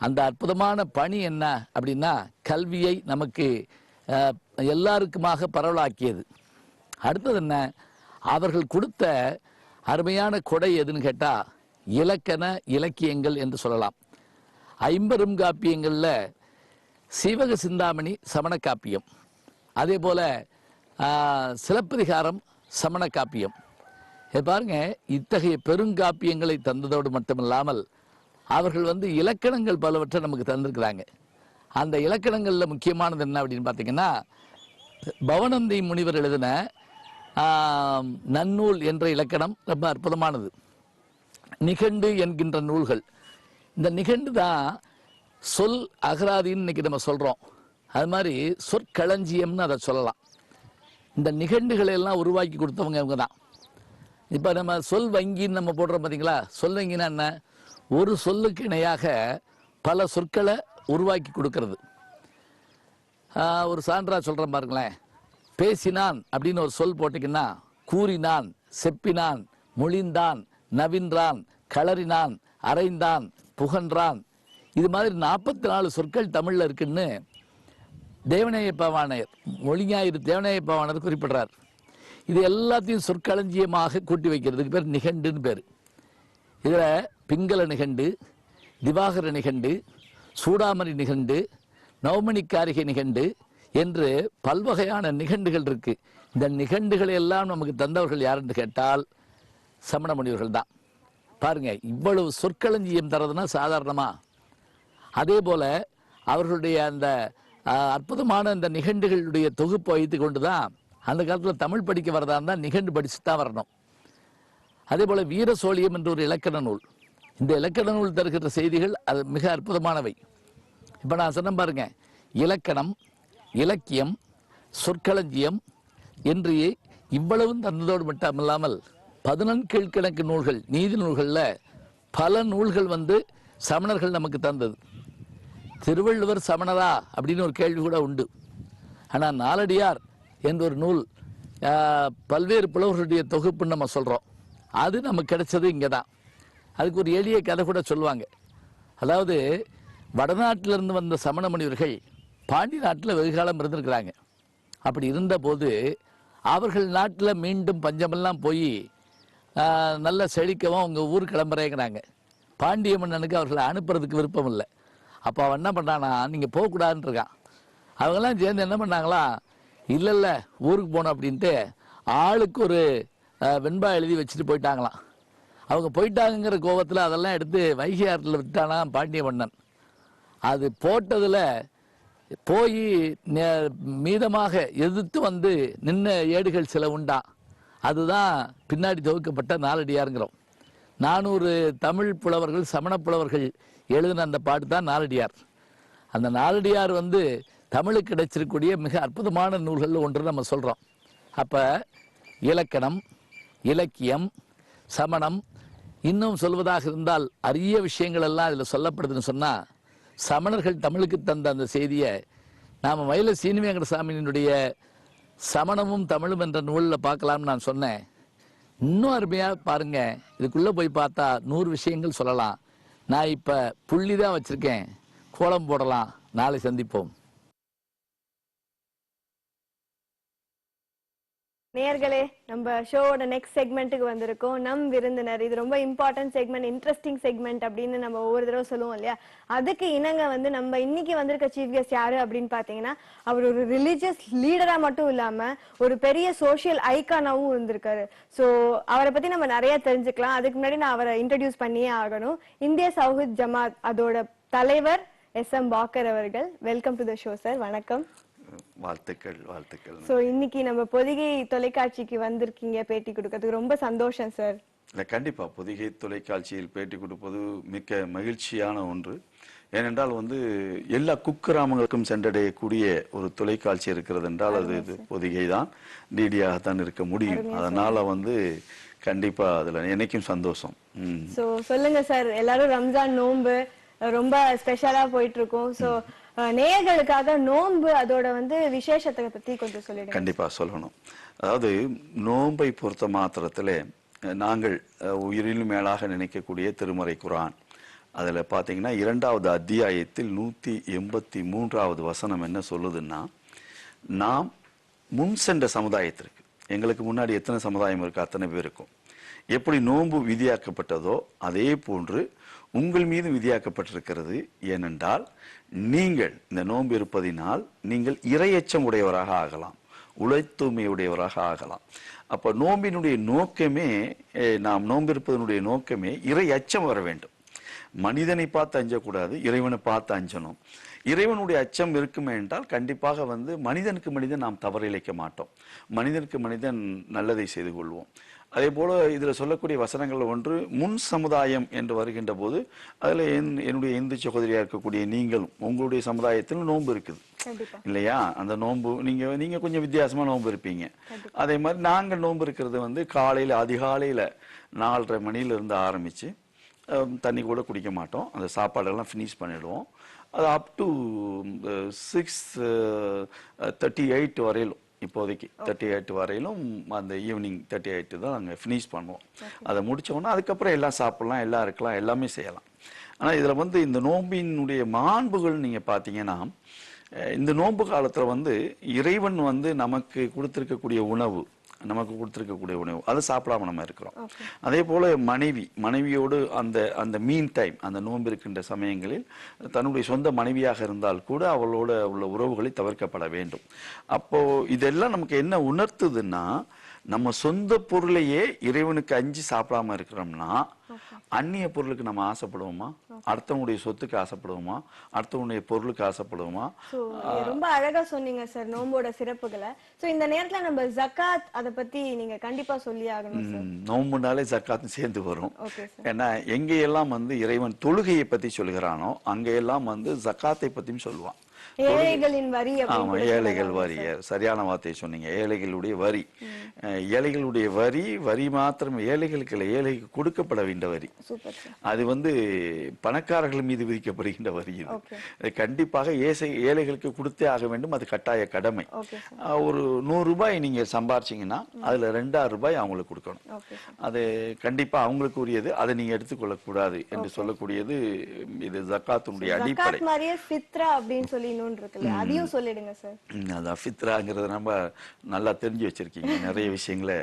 அந்த அற்புதமான பணி என்ன அப்படின்னா கல்வியை நமக்கு எல்லாருக்குமாக பரவலாக்கியது. அடுத்தது என்ன, அவர்கள் கொடுத்த அருமையான கொடை எதுன்னு கேட்டால் இலக்கண இலக்கியங்கள் என்று சொல்லலாம். 50 காப்பியங்களில் சீவக சிந்தாமணி சமண காப்பியம், அதே போல சிலப்பதிகாரம் சமண காப்பியம். பாருங்க, இத்தகைய பெருங்காப்பியங்களை தந்ததோடு மட்டுமில்லாமல் அவர்கள் வந்து இலக்கணங்கள் பலவற்றை நமக்கு தந்திருக்கிறாங்க. அந்த இலக்கணங்களில் முக்கியமானது என்ன அப்படின்னு பார்த்தீங்கன்னா, பவனந்தி முனிவர் எழுதின நன்னூல் என்ற இலக்கணம் ரொம்ப அற்புதமானது. நிகண்டு என்கின்ற நூல்கள், இந்த நிகண்டு தான் சொல் அகராதின்னு இன்னைக்கு நம்ம சொல்கிறோம். அது மாதிரி சொற்களஞ்சியம்னு அதை சொல்லலாம். இந்த நிகண்டுகளை எல்லாம் உருவாக்கி கொடுத்தவங்க இவங்க தான். இப்போ நம்ம சொல் வங்கின்னு நம்ம போடுறோம் பார்த்தீங்களா. சொல் வங்கினா என்ன, ஒரு சொல்லுக்கு இணையாக பல சொற்களை உருவாக்கி கொடுக்கறது. ஒரு சான்றா சொல்கிறேன் பாருங்களேன். பேசினான் அப்படின்னு ஒரு சொல் போட்டிங்கன்னா கூறினான், செப்பினான், மொழிந்தான், நவின்றான், களறினான், அரைந்தான், புகன்றான், இது மாதிரி 44 சொற்கள் தமிழில் இருக்குன்னு தேவநேயப்பாவாணர் மொழிஞாயிறு தேவநேயப்பாவாணர் குறிப்பிடுறார். இது எல்லாத்தையும் சொற்களஞ்சியமாக கூட்டி வைக்கிறதுக்கு பேர் நிகண்டுன்னு பேர். இதில் பிங்கள நிகண்டு, திவாகர நிகண்டு, சூடாமணி நிகண்டு, நவமணிக்காரிகை நிகண்டு என்று பல்வகையான நிகண்டுகள் இருக்கு. இந்த நிகண்டுகளை எல்லாம் நமக்கு தந்தவர்கள் யாருன்னு கேட்டால் சமண முனிவர்கள் தான். பாருங்க, இவ்வளவு சொற்களஞ்சியம் தரதுன்னா சாதாரணமா. அதே போல அவர்களுடைய அந்த அற்புதமான இந்த நிகண்டுகளுடைய தொகுப்பை வைத்து கொண்டு தான் அந்த காலத்தில் தமிழ் படிக்க வரதா இருந்தால் நிகண்டு படிச்சு தான் வரணும். அதே போல வீர சோழியம் என்ற ஒரு இலக்கண நூல். இந்த இலக்கண நூல் தருகிற செய்திகள் அது மிக அற்புதமானவை. இப்போ நான் சொன்ன பாருங்க, இலக்கணம், இலக்கியம், சொற்களஞ்சியம் என்று இவ்வளவும் தந்ததோடு மட்டுமில்லாமல் 14 கீழ்கணக்கு நூல்கள், நீதி நூல்களில் பல நூல்கள் வந்து சமணர்கள் நமக்கு தந்தது. திருவள்ளுவர் சமணரா அப்படின்னு ஒரு கேள்வி கூட உண்டு. ஆனால் நாலடியார் என்ற ஒரு நூல் பல்வேறு புலவர்களுடைய தொகுப்புன்னு நம்ம சொல்கிறோம். அது நமக்கு கிடைச்சது இங்கே தான். அதுக்கு ஒரு எளிய கதை கூட சொல்லுவாங்க. அதாவது வடநாட்டிலிருந்து வந்த சமண முனிவர்கள் பாண்டி நாட்டில் வெகு காலம் இருந்திருக்கிறாங்க. அப்படி இருந்தபோது அவர்கள் நாட்டில் மீண்டும் பஞ்சமெல்லாம் போய் நல்ல செழிக்கவும் அவங்க ஊர் கிளம்புறேங்கிறாங்க. பாண்டிய மன்னனுக்கு அவர்களை அனுப்புறதுக்கு விருப்பம் இல்லை. அப்போ அவன் என்ன பண்ணானா, நீங்கள் போகக்கூடாதுன்னு இருக்கான். அவங்கெல்லாம் சேர்ந்து என்ன பண்ணாங்களா, இல்லை ஊருக்கு போகணும் அப்படின்ட்டு ஆளுக்கு ஒரு வெண்பா எழுதி வச்சுட்டு போயிட்டாங்களாம். அவங்க போயிட்டாங்கிற கோபத்தில் அதெல்லாம் எடுத்து வைகை ஆற்றில் விட்டானா பாண்டிய மன்னன். அது போட்டதில் போய் மீதமாக எதிர்த்து வந்து நின்ன ஏடுகள் சில உண்டா. அதுதான் பின்னாடி தொகுக்கப்பட்ட நாலடியாருங்கிறோம். 400 தமிழ் புலவர்கள் சமண புலவர்கள் எழுதின அந்த பாட்டு தான் நாலடியார். அந்த நாலடியார் வந்து தமிழுக்கு கிடைச்சிருக்கக்கூடிய மிக அற்புதமான நூல்கள் ஒன்று நம்ம சொல்கிறோம். அப்போ இலக்கணம், இலக்கியம், சமணம், இன்னும் சொல்வதாக இருந்தால் அரிய விஷயங்கள் எல்லாம் இதில் சொல்லப்படுதுன்னு சொன்னால், சமணர்கள் தமிழுக்கு தந்த அந்த செய்தியை நாம் மயில சீனிவேங்கடசாமியினுடைய சமணமும் தமிழும் என்ற நூலில் பார்க்கலாம்னு நான் சொன்னேன். இன்னும் அருமையாக பாருங்க, இதுக்குள்ளே போய் பார்த்தா 100 விஷயங்கள் சொல்லலாம். நான் இப்போ புள்ளி தான் வச்சுருக்கேன், கோலம் போடலாம். நாளை சந்திப்போம். நேயர்களே, நம்ம ஷோவோட நெக்ஸ்ட் செக்மெண்ட்டுக்கு வந்திருக்கோம். நம் விருந்தினர். இது ரொம்ப இம்பார்ட்டன்ட் செக்மெண்ட், இன்ட்ரெஸ்டிங் செக்மெண்ட் அப்படின்னு நம்ம ஒவ்வொரு தடவை சொல்லுவோம் இல்லையா. அதுக்கு இணங்க வந்து நம்ம இன்னைக்கு வந்திருக்க சீஃப் கெஸ்ட் யாரு அப்படின்னு பாத்தீங்கன்னா, அவர் ஒரு ரிலிஜியஸ் லீடரா மட்டும் இல்லாம ஒரு பெரிய சோசியல் ஐகானாவும் இருந்திருக்காரு. ஸோ அவரை பத்தி நம்ம நிறைய தெரிஞ்சுக்கலாம். அதுக்கு முன்னாடி நான் அவரை இன்ட்ரடியூஸ் பண்ணியே ஆகணும். இந்திய சௌஹித் ஜமாத் அதோட தலைவர் SM பாக்கர் அவர்கள். Welcome to the show sir. வணக்கம். வாழ்த்துக்கள் வாழ்த்துக்கள். சோ இன்னைக்கு நம்ம பொதிகை தொலைக்காட்சிக்கு வந்திருக்கீங்க பேட்டி கொடுக்கிறதுக்கு, ரொம்ப சந்தோஷம் சார். இல்லை, கண்டிப்பா பொதிகை தொலைக்காட்சியில் பேட்டி கொடுப்பது மிக்க மகிழ்ச்சியான ஒன்று. ஏனென்றால் வந்து எல்லா குக்கிராமங்களுக்கும் சென்றடையக்கூடிய ஒரு தொலைக்காட்சி இருக்கிறது என்றால் அது பொதிகை தான், டிடியாகத்தான் இருக்க முடியும். அதனால வந்து கண்டிப்பா அதுல எனக்கும் சந்தோஷம். சோ சொல்லுங்க சார், எல்லாரும் ரம்ஜான் நோன்பு ரொம்ப ஸ்பெஷலா போயிட்டு இருக்கோம். சோ நேயர்களுக்காக நோன்பு அதோட வந்து விசேஷத்தை பத்தி கொஞ்சம் சொல்லிடுங்க. கண்டிப்பா சொல்லணும். அதாவது நோன்பை பொறுத்த மாத்திரத்திலே நாங்கள் உயிரிலும் மேலாக நினைக்கக்கூடிய திருமறை குர்ஆன், அதுல பாத்தீங்கன்னா 2வது அத்தியாயத்தில் 183வது வசனம் என்ன சொல்லுதுன்னா, நாம் முன் சென்ற சமுதாயத்திற்கு, எங்களுக்கு முன்னாடி எத்தனை சமுதாயம் இருக்கு அத்தனை பேருக்கும் எப்படி நோன்பு விதியாக்கப்பட்டதோ அதே போன்று உங்கள் மீது விதியாக்கப்பட்டிருக்கிறது. ஏனென்றால் நீங்கள் இந்த நோன்பு இருப்பதினால் நீங்கள் இறையச்சம் உடையவராக ஆகலாம், உழைத்தூய்மையுடையவராக ஆகலாம். அப்ப நோம்பினுடைய நோக்கமே, நாம் நோன்பு இருப்பதனுடைய நோக்கமே இறை அச்சம் வர வேண்டும். மனிதனை பார்த்து அஞ்சக்கூடாது, இறைவனை பார்த்து அஞ்சணும். இறைவனுடைய அச்சம் இருக்குமே என்றால் கண்டிப்பாக வந்து மனிதனுக்கு மனிதன் நாம் தவறிழைக்க மாட்டோம், மனிதனுக்கு மனிதன் நல்லதை செய்து கொள்வோம். அதே போல இதுல சொல்லக்கூடிய வசனங்கள் ஒன்று முன் சமுதாயம் என்று வருகின்ற போது அதுல என்னுடைய இந்து சகோதரியா இருக்கக்கூடிய நீங்களும் உங்களுடைய சமுதாயத்தில் நோன்பு இருக்குது இல்லையா. அந்த நோன்பு நீங்க கொஞ்சம் வித்தியாசமா நோன்பு இருப்பீங்க. அதே மாதிரி நாங்கள் நோன்பு இருக்கிறது வந்து காலையில அதிகாலையில 4:30 மணியில இருந்து ஆரம்பிச்சு தண்ணி கூட குடிக்க மாட்டோம், அந்த சாப்பாடெல்லாம் ஃபினிஷ் பண்ணிடுவோம். அது அப் டு 6:38 வரையிலும், இப்போதைக்கு 38 வரையிலும் அந்த ஈவினிங் 38 தான் நாங்கள் ஃபினிஷ் பண்ணுவோம். அதை முடிச்சோன்னா அதுக்கப்புறம் எல்லாம் சாப்பிடலாம், எல்லாம் இருக்கலாம், எல்லாமே செய்யலாம். ஆனால் இதில் வந்து இந்த நோம்பினுடைய மாண்புகள் நீங்கள் பார்த்தீங்கன்னா, இந்த நோன்பு காலத்தில் வந்து இறைவன் வந்து நமக்கு கொடுத்துருக்கக்கூடிய உணவு, அதை சாப்பிடாம நம்ம இருக்கிறோம். அதே போல மனைவியோடு அந்த மீன் டைம், அந்த நோன்பு இருக்கின்ற சமயங்களில் தன்னுடைய சொந்த மனைவியாக இருந்தால் கூட அவளோட உள்ள உறவுகளை தவிர்க்கப்பட வேண்டும். அப்போ இதெல்லாம் நமக்கு என்ன உணர்த்துதுன்னா, நம்ம சொந்த பொருளையே இறைவனுக்கு அஞ்சு சாப்பிடாம இருக்கிறோம்னா அந்நிய பொருளுக்கு நம்ம ஆசைப்படுவோமா, அடுத்தவனுடைய சொத்துக்கு ஆசைப்படுவோமா, அடுத்தவனுடைய பொருளுக்கு ஆசைப்படுவோமா? ரொம்ப அழகா சொன்னீங்க சார் நோம்போட சிறப்புகளை. சோ இந்த நேரத்துல நம்ம ஜகாத் அத பத்தி நீங்க கண்டிப்பா சொல்லி ஆகணும் சார். நோம்புனாலே ஜகாத் சேர்ந்து வரும். ஏன்னா எங்கெல்லாம் வந்து இறைவன் தொழுகையை பத்தி சொல்கிறானோ அங்கெல்லாம் வந்து ஜகாத்தை பத்தியும் சொல்லுவான். ஏழைகளின் வரி. ஆமா, ஏழைகள் வரி, சரியான வார்த்தையை சொன்னீங்க. ஏழைகளுடைய வரி, ஏழைகளுடைய வரி மாத்திரம் ஏழைகளுக்கு இல்லை, ஏழைக்கு கொடுக்கப்பட வேண்டிய வரி. அது வந்து பணக்காரர்கள் மீது விதிக்கப்படுகின்ற வரி. இது கண்டிப்பாக ஏழைகளுக்கு கொடுத்தே ஆக வேண்டும், அது கட்டாய கடமை. ஒரு 100 ரூபாய் நீங்க சம்பாரிச்சீங்கன்னா அதுல 2,000 ரூபாய் அவங்களுக்கு கொடுக்கணும். அது கண்டிப்பா அவங்களுக்கு உரியது, அதை நீங்க எடுத்துக்கொள்ள கூடாது என்று சொல்லக்கூடியது இது ஜகாத்துடைய அடிப்படை. அப்படின்னு சொல்லி அதையும் சொல்லிடுங்க சார். அதான் ஃபித்ராங்கிறது நம்ம நல்லா தெரிஞ்சு வச்சிருக்கீங்க, நிறைய விஷயங்களை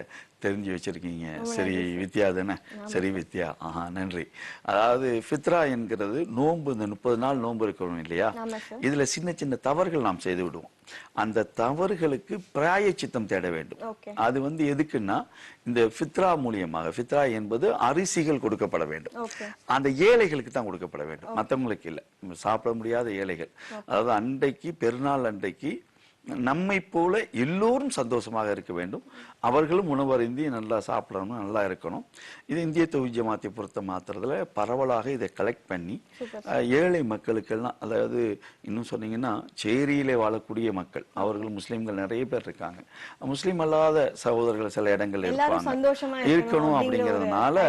தெரிஞ்சு வச்சிருக்கீங்க. சரி வித்யா தானே? சரி வித்யா, ஆஹா நன்றி. அதாவது ஃபித்ரா என்கிறது நோன்பு, இந்த 30 நாள் நோன்பு இருக்கணும் இல்லையா? இதுல சின்ன சின்ன தவறுகள் நாம் செய்து விடுவோம். அந்த தவறுகளுக்கு பிராயச்சித்தம் தேட வேண்டும். அது வந்து எதுக்குன்னா இந்த ஃபித்ரா மூலியமாக, ஃபித்ரா என்பது அரிசிகள் கொடுக்கப்பட வேண்டும். அந்த ஏழைகளுக்கு தான் கொடுக்கப்பட வேண்டும், மற்றவங்களுக்கு இல்லை. சாப்பிட முடியாத ஏழைகள். அதாவது அன்றைக்கு பெருநாள் அன்றைக்கு நம்மை போல எல்லோரும் சந்தோஷமாக இருக்க வேண்டும். அவர்களும் உணவருந்தி நல்லா சாப்பிடணும், நல்லா இருக்கணும். இது இந்திய தௌஹீத் ஜமாத்தை பொறுத்த மாத்திரத்துல பரவலாக இதை கலெக்ட் பண்ணி ஏழை மக்களுக்கெல்லாம், அதாவது இன்னும் சொன்னீங்கன்னா சேரியிலே வாழக்கூடிய மக்கள், அவர்கள் முஸ்லீம்கள் நிறைய பேர் இருக்காங்க. முஸ்லீம் அல்லாத சகோதரர்கள் சில இடங்கள் இருப்பாங்க, இருக்கணும் அப்படிங்கிறதுனால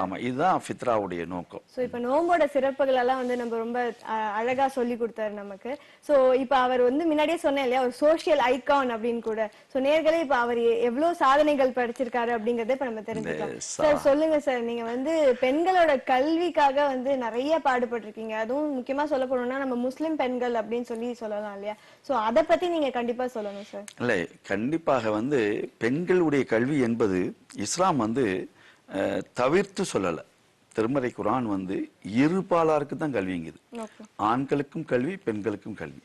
ஆமா, இதுதான் ஃபித்ராவுடைய நோக்கம். இப்ப நோம்போட சிறப்புகள் எல்லாம் வந்து நம்ம ரொம்ப அழகா சொல்லி கொடுத்தாரு நமக்கு. சோ இப்ப அவர் வந்து முன்னாடியே சொன்னேன் இல்லையா, ஒரு சோசியல் ஐகான் அப்படின்னு கூட. சோ நேர்களே இப்ப அவர் எவ்வளவு சாதனைகள் படிச்சிருக்காரு அப்படிங்கறத இப்ப நம்ம தெரிஞ்சுக்கலாம். சார் சொல்லுங்க சார், நீங்க வந்து பெண்களோட கல்விக்காக வந்து நிறைய பாடுபட்டிருக்கீங்க. அதுவும் முக்கியமா சொல்ல போனோம்னா நம்ம முஸ்லிம் பெண்கள் அப்படின்னு சொல்லலாம் இல்லையா? சோ அத பத்தி நீங்க கண்டிப்பா சொல்லணும் சார். இல்ல, கண்டிப்பாக வந்து பெண்களுடைய கல்வி என்பது இஸ்லாம் வந்து தவிர்த்து சொல்லல. திருமறை குர்ஆன் வந்து இருபாலாருக்கு தான் கல்விங்குது. ஆண்களுக்கும் கல்வி, பெண்களுக்கும் கல்வி,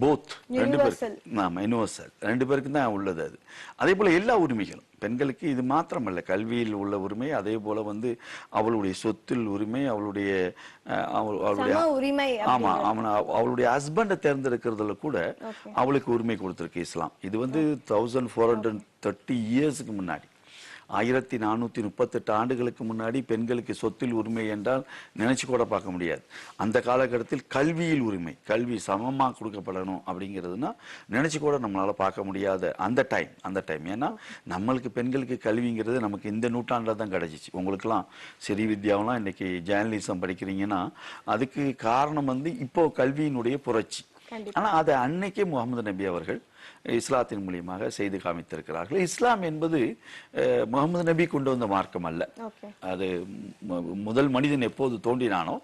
போத் ரெண்டு பேருக்கு. ஆமா, யூனிவர்சல், ரெண்டு பேருக்கு தான் உள்ளது அது. அதே போல எல்லா உரிமைகளும் பெண்களுக்கு இது மாத்திரமல்ல, கல்வியில் உள்ள உரிமை, அதே போல வந்து அவளுடைய சொத்தில் உரிமை, அவளுடைய ஆமா அவளுடைய ஹஸ்பண்டை தேர்ந்தெடுக்கிறதுல கூட அவளுக்கு உரிமை கொடுத்திருக்கு இஸ்லாம். இது வந்து 1430 இயர்ஸ்க்கு முன்னாடி, 1438 ஆண்டுகளுக்கு முன்னாடி பெண்களுக்கு சொத்தில் உரிமை என்றால் நினைச்சு கூட பார்க்க முடியாது. அந்த காலகட்டத்தில் கல்வியில் உரிமை, கல்வி சமமா கொடுக்கப்படணும் அப்படிங்கிறதுனா நினைச்சு கூட நம்மளால பார்க்க முடியாத அந்த டைம். ஏன்னா நம்மளுக்கு பெண்களுக்கு கல்விங்கிறது நமக்கு இந்த நூற்றாண்டுல தான் கிடைச்சிச்சு. உங்களுக்குலாம் சரி வித்யாவெல்லாம் இன்னைக்கு ஜேர்னலிசம் படிக்கிறீங்கன்னா அதுக்கு காரணம் வந்து இப்போ கல்வியினுடைய புரட்சி. ஆனா அதை அன்னைக்கே முகமது நபி அவர்கள் இஸ்லாத்தின் மூலியமாக செய்து காமித்திருக்கிறார்கள். இஸ்லாம் என்பது முகமது நபி கொண்டு வந்த மார்க்கம் அல்ல. அது முதல் மனிதன் எப்போது தோன்றினானோ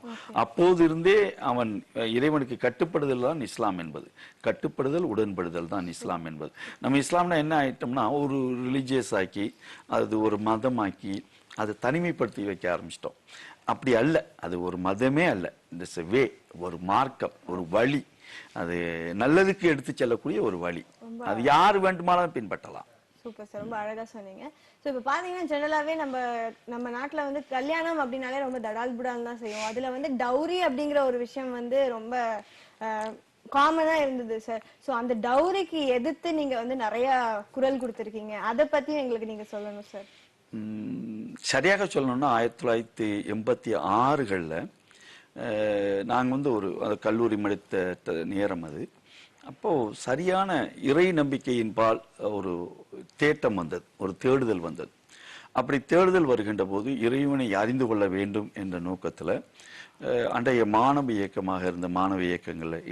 அப்போது இருந்தே அவன் இறைவனுக்கு கட்டுப்படுதல் தான் இஸ்லாம் என்பது. கட்டுப்படுதல், உடன்படுதல் தான் இஸ்லாம் என்பது. நம்ம இஸ்லாம்னா என்ன ஆயிட்டோம்னா ஒரு ரிலிஜியஸ் ஆக்கி, அது ஒரு மதமாக்கி, அதை தனிமைப்படுத்தி வைக்க ஆரம்பிச்சிட்டோம். அப்படி அல்ல, அது ஒரு மதமே அல்ல. இந்த வே, ஒரு மார்க்கம், ஒரு வழி, அது நல்லதுக்கு எடுத்து செல்லக்கூடிய ஒரு வழி. அது யாரு வேண்டுமானாலும் பின்பற்றலாம். சூப்பர் சார், ரொம்ப அழகா சொன்னீங்க. சோ இப்ப பாத்தீங்கன்னா ஜெனரலாவே நம்ம நாட்டுல வந்து கல்யாணம் அப்படின்னாலே ரொம்ப தடால் புடால் தான் செய்யும். அதுல வந்து டவுரி அப்படிங்கிற ஒரு விஷயம் வந்து ரொம்ப காமனா இருந்தது சார். சோ அந்த டவுரிக்கு எதிர்த்து நீங்க வந்து நிறைய குரல் கொடுத்திருக்கீங்க. அதை பத்தி எங்களுக்கு நீங்க சொல்லணும் சார். சரியாக சொல்லணும்னா 1986களில் நாங்கள் வந்து ஒரு கல்லூரி முடித்த நேரம் அது. அப்போது சரியான இறை நம்பிக்கையின் பால் ஒரு தேட்டம் வந்தது, ஒரு தேடுதல் வந்தது. அப்படி தேடுதல் வருகின்ற போது இறைவனை அறிந்து கொள்ள வேண்டும் என்ற நோக்கத்தில் அன்றைய மாணவ இயக்கமாக இருந்த மாணவ இயக்கங்களில்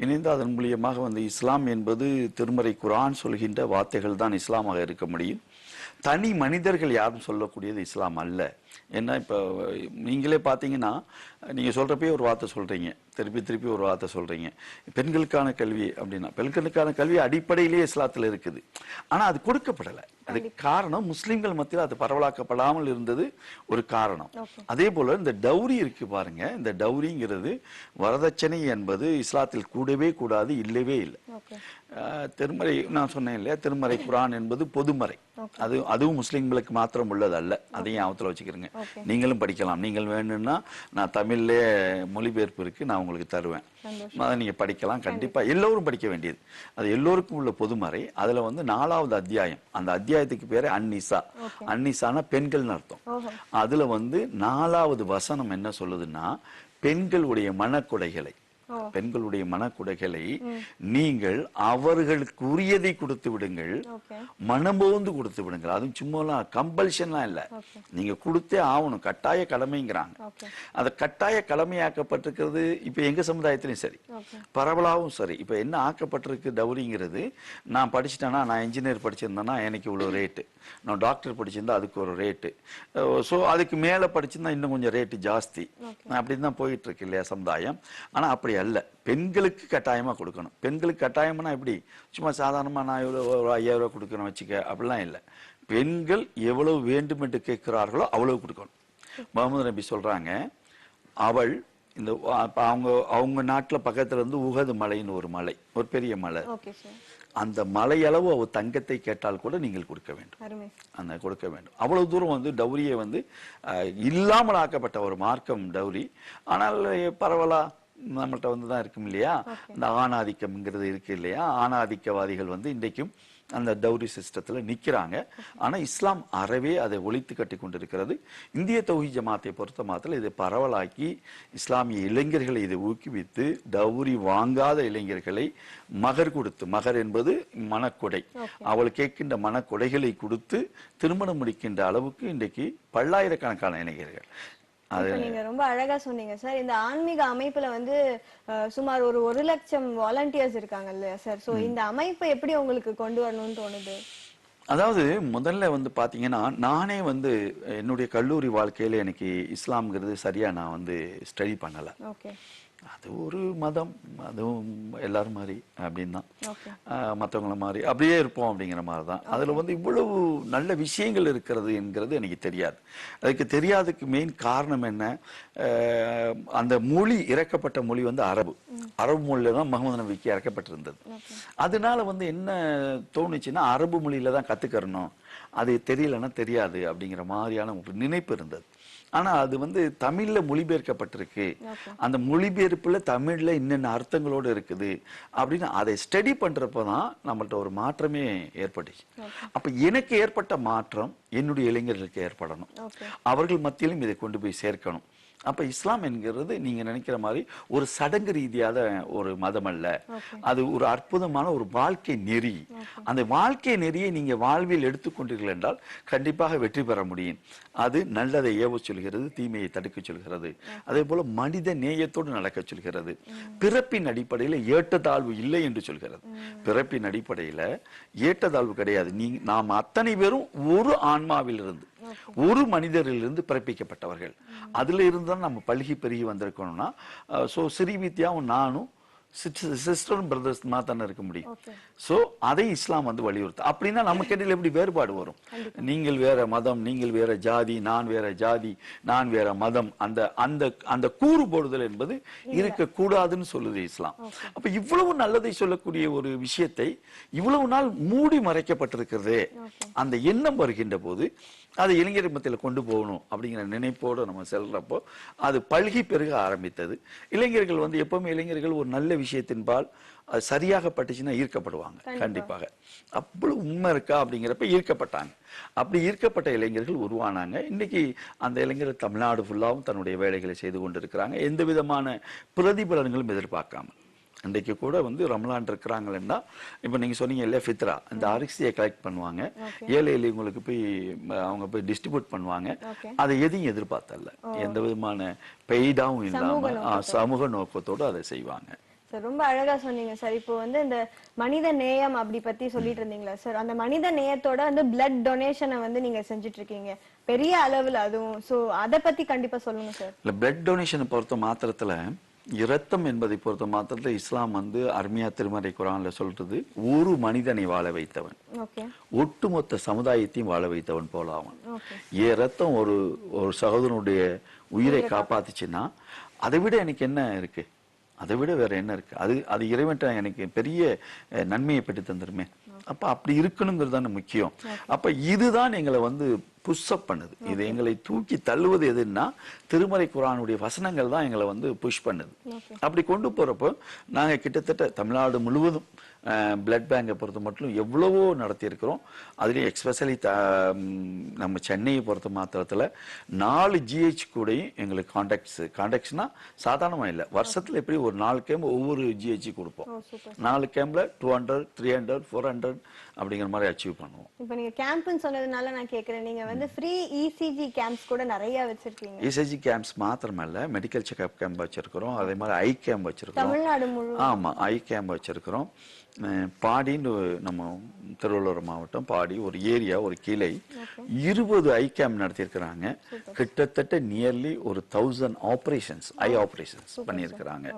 இணைந்து அதன் மூலியமாக வந்து இஸ்லாம் என்பது திருமறை குர்ஆன் சொல்கின்ற வார்த்தைகள் தான் இஸ்லாமாக இருக்க முடியும். தனி மனிதர்கள் யாரும் சொல்லக்கூடியது இஸ்லாம் அல்ல. ஏன்னா இப்போ நீங்களே பார்த்தீங்கன்னா நீங்கள் சொல்கிறப்பே ஒரு வார்த்தை சொல்கிறீங்க, திருப்பி ஒரு வார்த்தை சொல்கிறீங்க, பெண்களுக்கான கல்வி அப்படின்னா பெண்களுக்கான கல்வி அடிப்படையிலேயே இஸ்லாத்தில் இருக்குது. ஆனால் அது கொடுக்கப்படலை. அதுக்கு காரணம் முஸ்லீம்கள் மத்தியில் அது பரவலாக்கப்படாமல் இருந்தது ஒரு காரணம். அதே போல் இந்த டவுரி இருக்கு பாருங்க, இந்த டவுரிங்கிறது வரதட்சணை என்பது இஸ்லாத்தில் கூடவே கூடாது, இல்லவே இல்லை. திருமறை நான் சொன்னேன் இல்லையா, திருமறை குர்ஆன் என்பது பொதுமறை. அதுவும் முஸ்லீம்களுக்கு மாத்திரம் உள்ளது அல்ல. அதையும் ஆபத்தில் வச்சுக்கிறேங்க. நீங்களும் படிக்கலாம். நீங்கள் வேணும்னா நான் தமிழ்ல மொழிபெயர்ப்பு இருக்கு, நான் உங்களுக்கு தருவேன். அதை நீங்க படிக்கலாம். கண்டிப்பா எல்லோரும் படிக்க வேண்டியது. அது எல்லோருக்கும் உள்ள பொதுமறை. அதுல வந்து 4வது அத்தியாயம், அந்த அத்தியாயத்துக்கு பேரு அன்னிசா. அன்னிசானா பெண்கள்னு அர்த்தம். அதுல வந்து 4வது வசனம் என்ன சொல்லுதுன்னா, பெண்களுடைய மனக்குடைகளை நீங்கள் அவர்களுக்கு உரியதை கொடுத்து விடுங்கள், மனம்போந்து கொடுத்து விடுங்கள். அதுவும் சும்மா கம்பல்ஷன்லாம் இல்ல, நீங்க கொடுத்தே ஆகணும், கட்டாய கடமைங்கிறாங்க. அது கட்டாய கடமையாக்கப்பட்டிருக்கிறது இப்ப எங்க சமுதாயத்திலும் சரி, பரவலாகவும் சரி. இப்ப என்ன ஆக்கப்பட்டிருக்கு டவுரிங்கிறது, நான் படிச்சுட்டேன்னா, நான் இன்ஜினியர் படிச்சிருந்தேன்னா எனக்கு இவ்வளவு ரேட்டு, நான் டாக்டர் படிச்சிருந்தா அதுக்கு ஒரு ரேட்டு, ஸோ அதுக்கு மேல படிச்சிருந்தா இன்னும் கொஞ்சம் ரேட்டு ஜாஸ்தி. அப்படின்னு தான் போயிட்டு இருக்கு இல்லையா சமுதாயம். ஆனா அப்படி அல்ல, பெண்களுக்கு கட்டாயமா கொடுக்கணும். பெண்களுக்கு கட்டாயம்னா எப்படி, சும்மா சாதாரணமா நான் இவ்வளோ ஒரு 5000 ரூபாய் கொடுக்கணும் வச்சுக்க, அப்படிலாம் இல்லை. பெண்கள் எவ்வளவு வேண்டும் என்று கேட்கிறார்களோ அவ்வளவு கொடுக்கணும். முகமது நபி சொல்றாங்க, அவள் இந்த அவங்க நாட்டுல பக்கத்துல இருந்து உகது மலைன்னு ஒரு மலை, ஒரு பெரிய மலை. அந்த மலையளவு அவ தங்கத்தை கேட்டால் கூட நீங்கள் கொடுக்க வேண்டும், அந்த கொடுக்க வேண்டும். அவ்வளவு தூரம் வந்து டௌரியை வந்து இல்லாமல் ஆக்கப்பட்ட ஒரு மார்க்கம் டௌரி. ஆனால் பரவலா நம்மள்ட்ட வந்து தான் இருக்கும் இல்லையா, இந்த ஆணாதிக்கம்ங்கிறது இருக்கு இல்லையா. ஆணாதிக்கவாதிகள் வந்து இன்றைக்கும் அந்த டௌரி சிஸ்டத்துல நிக்கிறாங்க. ஆனா இஸ்லாம் அறவே அதை ஒழித்து கட்டி கொண்டிருக்கிறது. இந்திய தௌஹீத் ஜமாத்தை பொறுத்த மாத்திரம் இதை பரவலாக்கி இஸ்லாமிய இளைஞர்களை இதை ஊக்குவித்து டௌரி வாங்காத இளைஞர்களை மகர் கொடுத்து, மகர் என்பது மனக்கொடை, அவள் கேட்கின்ற மனக்கொடைகளை கொடுத்து திருமணம் முடிக்கின்ற அளவுக்கு இன்றைக்கு பல்லாயிரக்கணக்கான இளைஞர்கள். நீங்க ரொம்ப அழகா சொன்னீங்க சார். இந்த ஆன்மீக அமைப்புல வந்து சுமார் 1 லட்சம் வாலண்டியர்ஸ் இருக்காங்க இல்லையா சார்? சோ இந்த அமைப்பை எப்படி உங்களுக்கு கொண்டு வரணும்னு தோணுது? அதாவது முதல்ல வந்து பாத்தீங்கன்னா, நானே வந்து என்னுடைய கல்லூரி வாழ்க்கையில எனக்கு இஸ்லாம்ங்கிறது சரியா நான் வந்து ஸ்டடி பண்ணல. அது ஒரு மதம், அதுவும் எல்லாரும் மாதிரி அப்படின்னு தான், மற்றவங்கள மாதிரி அப்படியே இருப்போம் அப்படிங்கிற மாதிரி தான். அதில் வந்து இவ்வளவு நல்ல விஷயங்கள் இருக்கிறது என்கிறது எனக்கு தெரியாது. அதுக்கு தெரியாததுக்கு மெயின் காரணம் என்ன, அந்த மொழி, இறக்கப்பட்ட மொழி வந்து அரபு மொழியில தான் முகமது நபிக்கு இறக்கப்பட்டிருந்தது. அதனால வந்து என்ன தோணுச்சுன்னா, அரபு மொழியில தான் கற்றுக்கிறணும், அது தெரியலன்னா தெரியாது அப்படிங்கிற மாதிரியான ஒரு நினைப்பு இருந்தது. ஆனா அது வந்து தமிழ்ல மொழிபெயர்க்கப்பட்டிருக்கு, அந்த மொழிபெயர்ப்புல தமிழ்ல இன்னென்ன அர்த்தங்களோடு இருக்குது அப்படின்னு அதை ஸ்டடி பண்றப்பதான் நம்மள்ட்ட ஒரு மாற்றமே ஏற்பட்டுச்சு. அப்ப எனக்கு ஏற்பட்ட மாற்றம் என்னுடைய இளைஞர்களுக்கு ஏற்படணும், அவர்கள் மத்தியிலும் இதை கொண்டு போய் சேர்க்கணும். அப்ப இஸ்லாம் என்கிறது நீங்க நினைக்கிற மாதிரி ஒரு சடங்கு ரீதியான ஒரு மதம் அல்ல, அது ஒரு அற்புதமான ஒரு வாழ்க்கை நெறி. அந்த வாழ்க்கை நெறியை நீங்க வாழ்வில் எடுத்துக்கொண்டீர்கள் என்றால் கண்டிப்பாக வெற்றி பெற முடியும். அது நல்லதை ஏவ சொல்கிறது, தீமையை தடுக்க சொல்கிறது, அதே போல மனித நேயத்தோடு நடக்க சொல்கிறது. பிறப்பின் அடிப்படையில் ஏற்றத்தாழ்வு இல்லை என்று சொல்கிறது. பிறப்பின் அடிப்படையில ஏற்றத்தாழ்வு கிடையாது. நாம் அத்தனை பேரும் ஒரு ஆன்மாவில் இருந்து, ஒரு மனிதரிலிருந்து பிறப்பிக்கப்பட்டவர்கள். அதுல இருந்தாலும் நம்ம பல்கி பெருகி வந்திருக்கணும்னா, சோ ஸ்ரீவித்யாவும் நானும் சிஸ்டரும் பிரதர்ஸ் தானே இருக்க முடியும். சோ அதை இஸ்லாம் வந்து வலியுறுத்து. அப்படின்னா நமக்கு இடையில எப்படி வேறுபாடு வரும்? நீங்கள் வேற மதம், நீங்கள் வேற ஜாதி, நான் வேற ஜாதி, நான் வேற மதம், அந்த அந்த அந்த கூறு போடுதல் என்பது இருக்கக்கூடாதுன்னு சொல்லுது இஸ்லாம். அப்ப இவ்வளவு நல்லதை சொல்லக்கூடிய ஒரு விஷயத்தை இவ்வளவு நாள் மூடி மறைக்கப்பட்டிருக்கிறதே, அந்த எண்ணம் வருகின்ற போது அதை இளைஞர் மத்தியில் கொண்டு போகணும் அப்படிங்கிற நினைப்போடு நம்ம செல்றப்போ அது பல்கி பெருக ஆரம்பித்தது. இளைஞர்கள் வந்து எப்பவுமே இளைஞர்கள் ஒரு நல்ல விஷயத்தின்பால் அது சரியாக பட்டுச்சுன்னா ஈர்க்கப்படுவாங்க கண்டிப்பாக. அவ்வளவு உண்மை இருக்கா அப்படிங்கிறப்ப ஈர்க்கப்பட்டாங்க. அப்படி ஈர்க்கப்பட்ட இளைஞர்கள் உருவானாங்க. இன்னைக்கு அந்த இளைஞர்கள் தமிழ்நாடு ஃபுல்லாவும் தன்னுடைய வேலைகளை செய்து கொண்டிருக்கிறாங்க, எந்த விதமான பிரதிபலன்களும் எதிர்பார்க்காம. இன்றைக்கு கூட வந்து ரமலான் இருக்கிறாங்கன்னா, இப்போ நீங்க சொன்னீங்க இல்லையா ஃபித்ரா, இந்த அரிசியை கலெக்ட் பண்ணுவாங்க, ஏழை எளியவங்களுக்கு போய் அவங்க போய் டிஸ்ட்ரிபியூட் பண்ணுவாங்க. அதை எதையும் எதிர்பார்த்தல, எந்த விதமான பெய்டாவும் இல்லாம சமூக நோக்கத்தோடு அதை செய்வாங்க. சார் ரொம்ப அழகா சொன்னீங்க சார். இப்போ வந்து இந்த மனித நேயம் அப்படி பத்தி சொல்லிட்டு இருந்தீங்களா சார்? அந்த மனித நேயத்தோட வந்து பிளட் டொனேஷனை வந்து நீங்க செஞ்சுட்டு இருக்கீங்க பெரிய அளவுல, அதுவும் சோ அத பத்தி கண்டிப்பா சொல்லுங்க சார். இல்ல பிளட் டொனேஷனை பொறுத்த மாத்திரத்துல, இரத்தம் என்பதை பொறுத்த மாத்திரத்துல இஸ்லாம் வந்து அருமையா திருமறை குர்ஆன்ல சொல்றது, ஒரு மனிதனை வாழ வைத்தவன் ஒட்டுமொத்த சமுதாயத்தையும் வாழ வைத்தவன் போல அவன். ரத்தம் ஒரு ஒரு சகோதரனுடைய உயிரை காப்பாத்துச்சுன்னா அதை விட எனக்கு என்ன இருக்கு, அதை விட வேற என்ன இருக்கு? அது அது இறைவன்ட்ட எனக்கு பெரிய நன்மையை பெற்று தந்துருமே. அப்ப அப்படி இருக்கணுங்கிறது தானே முக்கியம். அப்ப இதுதான் எங்களை வந்து புஷ்அப் பண்ணுது. இது எங்களை தூக்கி தள்ளுவது எதுன்னா, திருமறை குர்ஆனுடைய வசனங்கள் தான் எங்களை வந்து புஷ் பண்ணுது. அப்படி கொண்டு போறப்போ நாங்க கிட்டத்தட்ட தமிழ்நாடு முழுவதும் பிளட் பேங்கை பொறுத்த மட்டும் எவ்வளவோ நடத்தி இருக்கிறோம். அதுலேயும் எக்ஸ்பெஷலி நம்ம சென்னையை பொறுத்த மாத்திரத்தில் 4 GH கூடயும் எங்களுக்கு கான்டாக்ட்ஸ்னா சாதாரணமாக இல்லை. வருஷத்தில் எப்படி ஒரு 4 கேம்ப் ஒவ்வொரு GH கொடுப்போம். 4 கேம்ப்ல 200, 300, 400 அப்படிங்கிற மாதிரி அச்சீவ் பண்ணுவோம். இப்போ நீங்க கேம்ப்னு சொன்னதுனால நான் கேட்குறேன், நீங்க வந்து ஃப்ரீ இசிஜி கேம்ப்ஸ் கூட நிறைய வச்சிருக்கீங்க. இசிஜி கேம்ப்ஸ் மாத்திரமல்ல, மெடிக்கல் செக்அப் கேம்ப் வச்சிருக்கிறோம். அதே மாதிரி ஐ கேம்ப் வச்சிருக்கிறோம். தமிழ்நாடு முழுவதும். ஆமா, ஐ கேம்ப் வச்சிருக்கிறோம். பாடின்னு நம்ம திருவள்ளூர் மாவட்டம் பாடி ஒரு ஏரியா, ஒரு கிளை 20 ஐ கேம்ப் நடத்தியிருக்கிறாங்க. கிட்டத்தட்ட நியர்லி ஒரு 1000 ஆபரேஷன்ஸ், ஐ ஆபரேஷன்ஸ் பண்ணியிருக்கிறாங்க.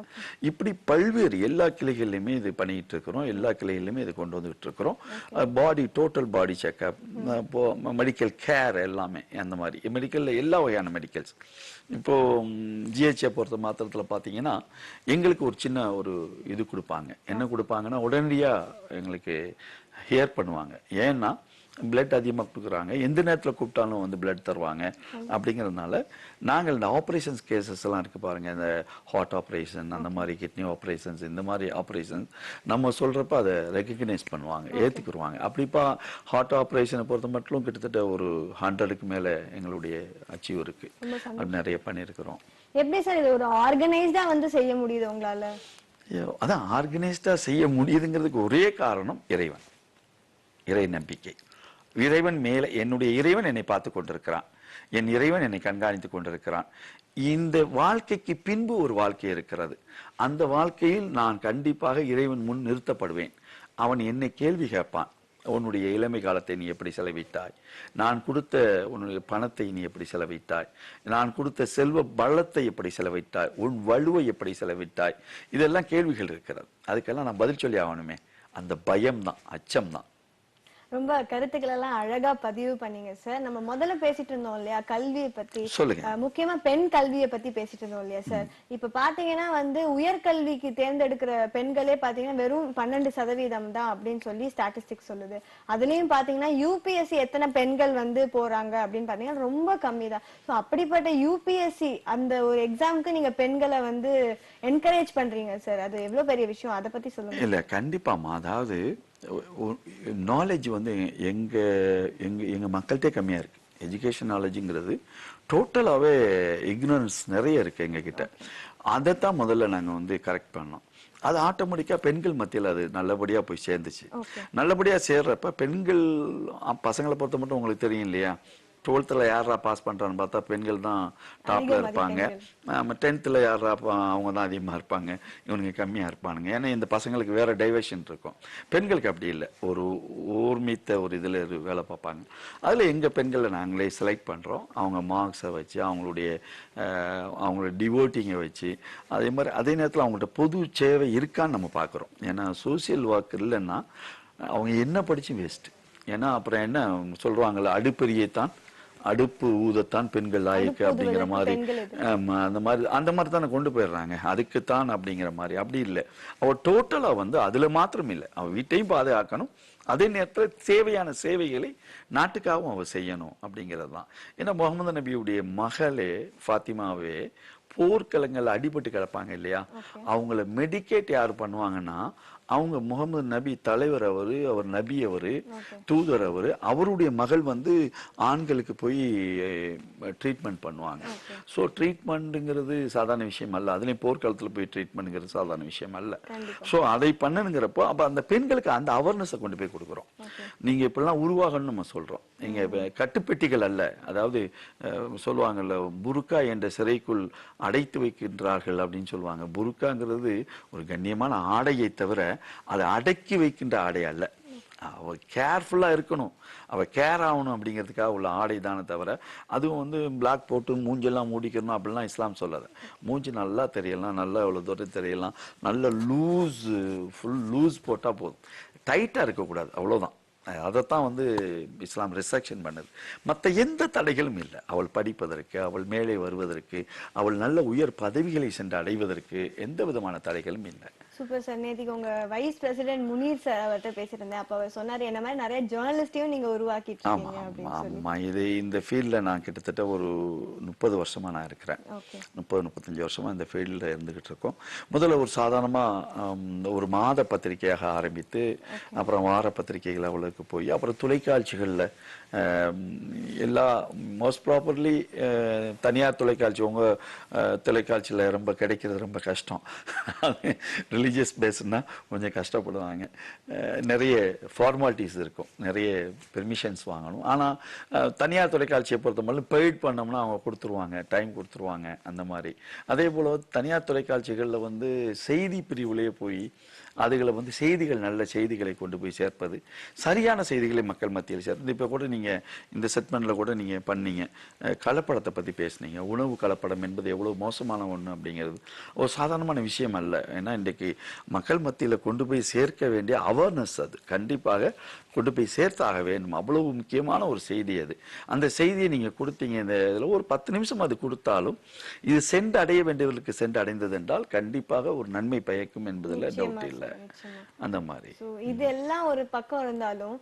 இப்படி பல்வேறு எல்லா கிளைகளிலுமே இது பண்ணிட்டு இருக்கிறோம். எல்லா கிளைகளிலுமே இது கொண்டு வந்துட்டு இருக்கிறோம். Body total body checkup, medical care எல்லாமே அந்த மாதிரி மெடிக்கல்ல எல்லா வகையான மெடிக்கல்ஸ். இப்போ ஜிஹெச்ஐ பொறுத்த மாத்திரத்தில் பார்த்தீங்கன்னா எங்களுக்கு ஒரு சின்ன ஒரு இது கொடுப்பாங்க. என்ன கொடுப்பாங்கன்னா உடனடியா எங்களுக்கு ஹியர் பண்ணுவாங்க. ஏன்னா பிளட் அதிகமாக கொடுக்குறாங்க, எந்த நேரத்தில் கூப்பிட்டாலும் வந்து பிளட் தருவாங்க. அப்படிங்கிறதுனால நாங்கள் இந்த ஆப்ரேஷன்ஸ் கேசஸ் எல்லாம் இருக்கு பாருங்க, இந்த ஹார்ட் ஆப்ரேஷன், அந்த மாதிரி கிட்னி ஆப்ரேஷன்ஸ், இந்த மாதிரி ஆப்ரேஷன்ஸ் நம்ம சொல்றப்ப அதை ரெகக்னைஸ் பண்ணுவாங்க, ஏற்றுக்குருவாங்க. அப்படிப்பா ஹார்ட் ஆப்ரேஷனை பொறுத்த மட்டும் கிட்டத்தட்ட ஒரு 100க்கு மேலே எங்களுடைய அச்சீவ் இருக்கு. அது நிறைய பண்ணியிருக்கிறோம். எப்படி சார் இது ஒரு ஆர்கனைஸ்டா வந்து செய்ய முடியுது உங்களால? அதான் ஆர்கனைஸ்டா செய்ய முடியுதுங்கிறதுக்கு ஒரே காரணம் இறைவன், இறை நம்பிக்கை. இறைவன் மேல, என்னுடைய இறைவன் என்னை பார்த்து கொண்டிருக்கிறான், என் இறைவன் என்னை கண்காணித்துக் கொண்டிருக்கிறான். இந்த வாழ்க்கைக்கு பின்பு ஒரு வாழ்க்கை இருக்கிறது. அந்த வாழ்க்கையில் நான் கண்டிப்பாக இறைவன் முன் நிறுத்தப்படுவேன். அவன் என்னை கேள்வி கேட்பான். உன்னுடைய இளமை காலத்தை நீ எப்படி செலவிட்டாய்? நான் கொடுத்த உன்னுடைய பணத்தை நீ எப்படி செலவிட்டாய்? நான் கொடுத்த செல்வ பலத்தை எப்படி செலவிட்டாய்? உன் வலுவை எப்படி செலவிட்டாய்? இதெல்லாம் கேள்விகள் இருக்கிறது. அதுக்கெல்லாம் நான் பதில் சொல்லி ஆகணுமே. அந்த பயம் தான், அச்சம் தான். ரொம்ப கருத்துக்கள் எல்லாம் அழகா பதிவு பண்ணீங்க சார். நம்ம முதல்ல பேசிட்டு இருந்தோம் இல்லையா கல்வியை பத்தி, சொல்லுங்க. முக்கியமா பெண் கல்வியை பத்தி பேசிட்டு இருந்தோம் இல்லையா சார். இப்ப பாத்தீங்கன்னா வந்து உயர்கல்விக்கு தேர்ந்தெடுக்கிற பெண்களே பாத்தீங்கன்னா வெறும் 12% தான் அப்படின்னு சொல்லி ஸ்டாட்டிஸ்டிக்ஸ் சொல்லுது. அதுலயும் பாத்தீங்கன்னா யூபிஎஸ்சி எத்தனை பெண்கள் வந்து போறாங்க அப்படின்னு பாத்தீங்கன்னா ரொம்ப கம்மி தான். ஸோ அப்படிப்பட்ட யூபிஎஸ்சி அந்த ஒரு எக்ஸாமுக்கு நீங்க பெண்களை வந்து என்கரேஜ் பண்றீங்க சார். அது எவ்வளவு பெரிய விஷயம், அதை பத்தி சொல்லுங்க. இல்ல கண்டிப்பாமா, அதாவது நாலேஜ் வந்து எங்க எங்க எங்க மக்கள்கிட்டே கம்மியா இருக்கு. எஜுகேஷன் நாலேஜுங்கிறது டோட்டலாவே இக்னரன்ஸ் நிறைய இருக்கு எங்க கிட்ட. அதைத்தான் முதல்ல நாங்க வந்து கரெக்ட் பண்ணோம். அது ஆட்டோமேட்டிக்கா பெண்கள் மத்தியில் அது நல்லபடியா போய் சேர்ந்துச்சு. நல்லபடியா சேர்றப்ப பெண்கள், பசங்களை பொறுத்த மட்டும் உங்களுக்கு தெரியும் இல்லையா, 12th யாரா பாஸ் பண்றான்னு பார்த்தா பெண்கள் தான் டாப்ல இருப்பாங்க. 10th யாரா அவங்க தான் அதிகமா இருப்பாங்க, இவனுங்க கம்மியா இருப்பானுங்க. ஏன்னா இந்த பசங்களுக்கு வேற டைவர்ஷன் இருக்கும். பெண்களுக்கு அப்படி இல்லை, ஒரு ஊர்மித்த ஒரு இதுல வேலை பார்ப்பாங்க. அதுல எங்க பெண்களை நாங்களே செலக்ட் பண்றோம். அவங்க மார்க்ஸை வச்சு, அவங்களோட டிவோட்டிங்கை வச்சு, அதே மாதிரி அதே நேரத்தில் அவங்கள்ட்ட பொது சேவை இருக்கான்னு நம்ம பார்க்குறோம். ஏன்னா சோசியல் ஒர்க் இல்லைன்னா அவங்க என்ன படிச்சு வேஸ்ட். ஏன்னா அப்புறம் என்ன சொல்றாங்கல்ல, அடுப்பெரியத்தான் அடுப்பு ஊதத்தான் பெண்கள் ஆயிருக்கு அப்படிங்கிற மாதிரி, அந்த மாதிரி தானே கொண்டு போயிடுறாங்க. அதுக்குத்தான் அப்படிங்கிற மாதிரி. அப்படி இல்லை, அவ டோட்டலா வந்து அதுல மாத்திரம் இல்லை, அவ வீட்டையும் பாதுகாக்கணும், அதே நேரத்தில் தேவையான சேவைகளை நாட்டுக்காகவும் அவ செய்யணும் அப்படிங்கிறது தான். ஏன்னா முகமது நபியுடைய மகளே ஃபாத்திமாவே போர்க்களங்கள் அடிபட்டு கிடப்பாங்க இல்லையா, அவங்கள மெடிக்கேட் யார் பண்ணுவாங்கன்னா அவங்க முகமது நபி தலைவர், அவர் நபி, தூதர், அவருடைய மகள் வந்து ஆண்களுக்கு போய் ட்ரீட்மெண்ட் பண்ணுவாங்க. ஸோ ட்ரீட்மெண்ட்டுங்கிறது சாதாரண விஷயம் அல்ல. அதுலேயும் போர்க்காலத்தில் போய் ட்ரீட்மெண்ட்ங்கிறது சாதாரண விஷயம் அல்ல. ஸோ அதை பண்ணணுங்கிறப்போ அப்போ அந்த பெண்களுக்கு அந்த அவேர்னஸை கொண்டு போய் கொடுக்குறோம். நீங்கள் இப்படிலாம் உருவாகணும்னு நம்ம சொல்கிறோம். நீங்கள் கட்டுப்பெட்டிகள் அல்ல. அதாவது சொல்லுவாங்கல்ல, புருக்கா என்ற சிறைக்குள் அடைத்து வைக்கின்றார்கள் அப்படின்னு சொல்லுவாங்க. புருக்காங்கிறது ஒரு கண்ணியமான ஆடையை தவிர அதை அடக்கி வைக்கின்ற ஆடை அல்ல. அவ கேர்ஃபுல்லா இருக்கணும், அவ கேர் ஆகணும் அப்படிங்கிறதுக்காக உள்ள ஆடை தானே தவிர அதுவும் வந்து பிளாக் போட்டு மூஞ்செல்லாம் மூடிக்கணும் அப்படிலாம் இஸ்லாம் சொல்லாது. மூஞ்சி நல்லா தெரியலாம், நல்லா எவ்வளோ தூரம் தெரியலாம், நல்ல ஃபுல் லூஸ் போட்டால் போதும், டைட்டாக இருக்கக்கூடாது, அவ்வளோதான். அதைத்தான் வந்து இஸ்லாம் ரிசெக்ஷன் பண்ணுது. மற்ற எந்த தடைகளும் இல்லை. அவள் படிப்பதற்கு, அவள் மேலே வருவதற்கு, அவள் நல்ல உயர் பதவிகளை சென்று அடைவதற்கு எந்த விதமான தடைகளும் இல்லை. Super sir. நேற்றுக்கு உங்க வைஸ் பிரசிடென்ட் முனீர் சார் அவர்கிட்ட பேசியிருந்தேன். அப்ப அவர் சொன்னாரு, என்ன மாதிரி நிறைய ஜேர்னலிஸ்டையும் நீங்க உருவாக்கிட்டு இருக்கீங்க அப்படின்னு சொல்லி. ஆமா, இது இந்த ஃபீல்ட்ல நான் கிட்டத்தட்ட ஒரு 30 வருஷமா நான் இருக்கிறேன். 30-35 வருஷமா இந்த ஃபீல்ட்ல இருந்துகிட்டு இருக்கோம். முதல்ல ஒரு சாதாரணமா ஒரு மாத பத்திரிகையாக ஆரம்பித்து, அப்புறம் வார பத்திரிகைகள் அவளுக்கு போய், அப்புறம் தொலைக்காட்சிகள்ல எல்லா மோஸ்ட் ப்ராப்பர்லி தனியார் தொலைக்காட்சி, உங்க தொலைக்காட்சியில ரொம்ப கிடைக்கிறது ரொம்ப கஷ்டம். ரிலீஜியஸ் பேஸ்னா கொஞ்சம் கஷ்டப்படுவாங்க. நிறைய ஃபார்மாலிட்டிஸ் இருக்கும், நிறைய பெர்மிஷன்ஸ் வாங்கணும். ஆனால் தனியார் தொலைக்காட்சியை பொறுத்த மட்டும் பெய்ட் பண்ணோம்னா அவங்க கொடுத்துருவாங்க, டைம் கொடுத்துருவாங்க அந்த மாதிரி. அதே போல் தனியார் தொலைக்காட்சிகளில் வந்து செய்தி பிரிவுலேயே போய் அதுகளை வந்து செய்திகள், நல்ல செய்திகளை கொண்டு போய் சேர்ப்பது, சரியான செய்திகளை மக்கள் மத்தியில் சேர்ப்பது. இப்போ கூட நீங்கள் இந்த செக்மெண்ட்டில் கூட நீங்கள் பண்ணீங்க, கலப்படத்தை பற்றி பேசுனீங்க. உணவு கலப்படம் என்பது எவ்வளோ மோசமான ஒன்று அப்படிங்கிறது ஒரு சாதாரணமான விஷயம் அல்ல. ஏன்னா இன்றைக்கு மக்கள் மத்தியில் கொண்டு போய் சேர்க்க வேண்டிய அவேர்னஸ், அது கண்டிப்பாக கொண்டு போய் சேர்த்தாக வேண்டும். அவ்வளவு முக்கியமான ஒரு செய்தி அது. அந்த செய்தியை நீங்கள் கொடுத்தீங்க. இந்த இதில் ஒரு 10 நிமிஷம் அது கொடுத்தாலும் இது சென்று அடைய வேண்டியவர்களுக்கு சென்று அடைந்தது என்றால் கண்டிப்பாக ஒரு நன்மை பயக்கும் என்பதில் டவுட் இல்லை. அந்த மாதிரி இதெல்லாம் ஒரு பக்கம் இருந்தாலும்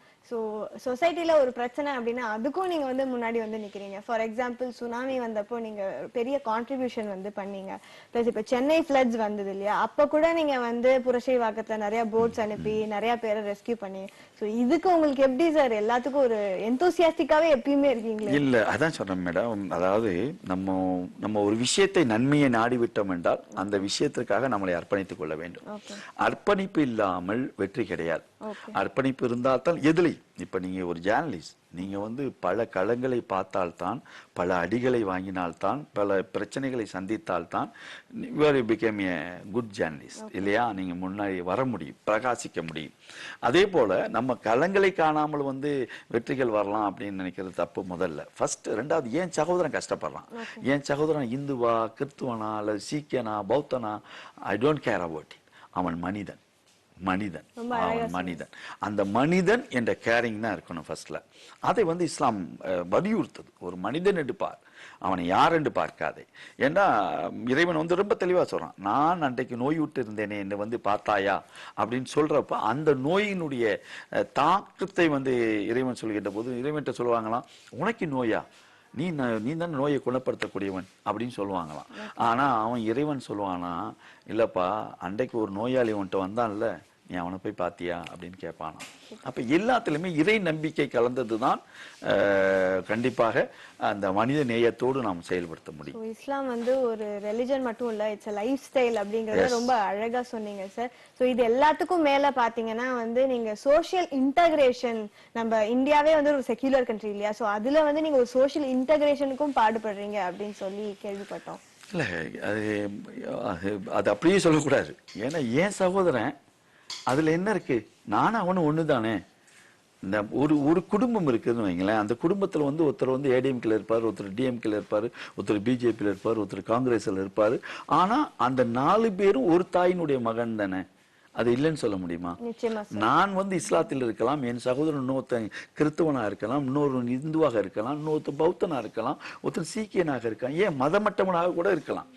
சொசைட்டில ஒரு பிரச்சனை அப்படின்னா அதுக்கும் நீங்க வந்து முன்னாடி வந்து நிக்கிறீங்க. ஃபார் எக்ஸாம்பிள் சுனாமி வந்தப்போ நீங்க பெரிய கான்ட்ரிபியூஷன் வந்து பண்ணீங்க. பிளஸ் இப்ப சென்னை ஃபிளட்ஸ் வந்தது இல்லையா, அப்ப கூட நீங்க வந்து புரட்சிவாக்கத்துல நிறைய போட்ஸ் அனுப்பி நிறைய பேரை ரெஸ்கியூ பண்ணி. இதுக்கு உங்களுக்கு எப்படி சார் எல்லாத்துக்கும் ஒரு எந்தூசியாஸ்டிக்காவே எப்பயுமே இருக்கீங்களே? இல்ல, அதான் சொல்றேன் மேடம். அதாவது நம்ம ஒரு விஷயத்தை நன்மையை நாடிவிட்டோம் என்றால் அந்த விஷயத்திற்காக நம்மளை அர்ப்பணித்துக் கொள்ள வேண்டும். அர்ப்பணிப்பு இல்லாமல் வெற்றி கிடையாது. அர்ப்பணிப்பு இருந்தால் தான் எதிலை. இப்ப நீங்க ஒரு ஜேர்னலிஸ்ட், நீங்க வந்து பல களங்களை பார்த்தால்தான், பல அடிகளை வாங்கினால்தான், பல பிரச்சனைகளை சந்தித்தால்தான் you became a good journalist இல்லையா? நீங்க முன்னாடி வர முடியும், பிரகாசிக்க முடியும். அதே போல நம்ம களங்களை காணாமல் வந்து வெற்றிகள் வரலாம் அப்படின்னு நினைக்கிறது தப்பு முதல்ல. ஃபர்ஸ்ட். ரெண்டாவது, ஏன் சகோதரன் கஷ்டப்படுறான், ஏன் சகோதரன் இந்துவா, கிறிஸ்துவனா அல்லது சீக்கியனா, பௌத்தனா, I don't care about it. அவன் மனிதன், அவன் மனிதன். அந்த மனிதன் என்ற கேரிங் தான் இருக்கணும் ஃபர்ஸ்ட்ல. அதை வந்து இஸ்லாம் வலியுறுத்தது. ஒரு மனிதன் என்று பார், அவனை யார் என்று பார்க்காதே. ஏன்னா இறைவன் வந்து ரொம்ப தெளிவா சொல்றான், நான் அன்றைக்கு நோய் விட்டு இருந்தேனே என்னை வந்து பார்த்தாயா அப்படின்னு சொல்றப்ப அந்த நோயினுடைய தாக்கத்தை வந்து இறைவன் சொல்கின்ற போது இறைவன்கிட்ட சொல்லுவாங்களாம், உனக்கு நோயா, நீ தான் நோயை குணப்படுத்தக்கூடியவன் அப்படின்னு சொல்லுவாங்களாம். ஆனா அவன் இறைவன் சொல்லுவானா, இல்லப்பா அன்றைக்கு ஒரு நோயாளி உன்கிட்ட வந்தான்ல, நீ அவனை போய் பாத்தியா அப்படின்னு கேட்பானா. அப்ப எல்லாத்திலுமே இறை நம்பிக்கை கலந்ததுதான் கண்டிப்பாக அந்த மனித நேயத்தோடு நாம் செயல்படுத்த முடியும். இஸ்லாம் வந்து ஒரு ரெலிஜன் மட்டும் இல்ல, இட்ஸ் லைஃப் ஸ்டைல் அப்படிங்கறத ரொம்ப அழகா சொன்னீங்க சார். இது எல்லாத்துக்கும் மேல பாத்தீங்கன்னா வந்து நீங்க சோசியல் இன்டகிரேஷன், நம்ம இந்தியாவே வந்து ஒரு செக்யூலர் கண்ட்ரி இல்லையா, அதுல வந்து நீங்க ஒரு சோசியல் இன்டகிரேஷனுக்கும் பாடுபடுறீங்க அப்படின்னு சொல்லி கேள்விப்பட்டோம். இல்ல, அது அப்படியே சொல்லக்கூடாது. ஏன்னா ஏன் சகோதரன் அதுல என்ன இருக்கு, நானும் அவனும் ஒண்ணுதானே. இந்த ஒரு குடும்பம் இருக்குதுன்னு வைங்களேன், அந்த குடும்பத்துல வந்து ஒருத்தர் வந்து ஏடிஎம்கேல இருப்பாரு, ஒருத்தர் டிஎம்கேல இருப்பாரு, ஒருத்தர் பிஜேபியில இருப்பாரு, ஒருத்தர் காங்கிரஸ்ல இருப்பாரு. ஆனா அந்த 4 பேரும் ஒரு தாயினுடைய மகன் தானே. அது இல்லைன்னு சொல்ல முடியுமா? நான் வந்து இஸ்லாத்தில் இருக்கலாம், என் சகோதரன் இன்னொருத்தன் கிறிஸ்துவனா இருக்கலாம், இன்னொரு இந்துவாக இருக்கலாம், இன்னொருத்தர் பௌத்தனா இருக்கலாம், ஒருத்தர் சீக்கியனாக இருக்கலாம், ஏன் மதமற்றவனாக கூட இருக்கலாம்.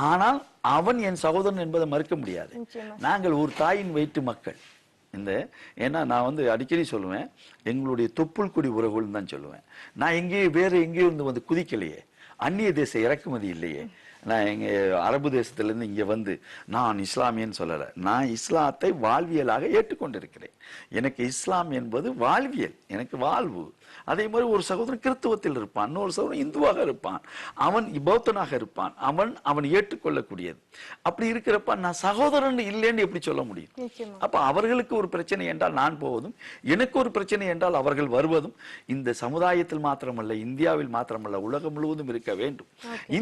ஆனால் அவன் என் சகோதரன் என்பதை மறுக்க முடியாது. நாங்கள் ஒரு தாயின் வயிற்று மக்கள். ஏன்னா நான் வந்து அடிக்கடி சொல்லுவேன், எங்களுடைய தொப்புள் குடி உறவுன்னு தான் சொல்லுவேன். நான் எங்கேயும் வேற எங்கேயும் இருந்து வந்து குதிக்கலையே, அந்நிய தேச இறக்குமதி இல்லையே. நான் எங்க அரபு தேசத்திலிருந்து இங்க வந்து நான் இஸ்லாமியன்னு சொல்லலை. நான் இஸ்லாத்தை வாழ்வியலாக ஏற்றுக்கொண்டிருக்கிறேன். எனக்கு இஸ்லாம் என்பது வாழ்வியல், எனக்கு வாழ்வு. அதே மாதிரி ஒரு சகோதரன் கிறிஸ்துவத்தில் இருப்பான், இன்னொரு சகோதரன் இந்துவாக இருப்பான், அவன் பௌத்தனாக இருப்பான், அவன் ஏற்றுக்கொள்ளக்கூடியது. அப்படி இருக்கிறப்ப நான் சகோதரன் இல்லைன்னு எப்படி சொல்ல முடியும்? அப்ப அவர்களுக்கு ஒரு பிரச்சனை என்றால் நான் போவதும், எனக்கு ஒரு பிரச்சனை என்றால் அவர்கள் வருவதும் இந்த சமுதாயத்தில் மாத்திரமல்ல, இந்தியாவில் மாத்திரமல்ல, உலகம் முழுவதும் இருக்க வேண்டும்.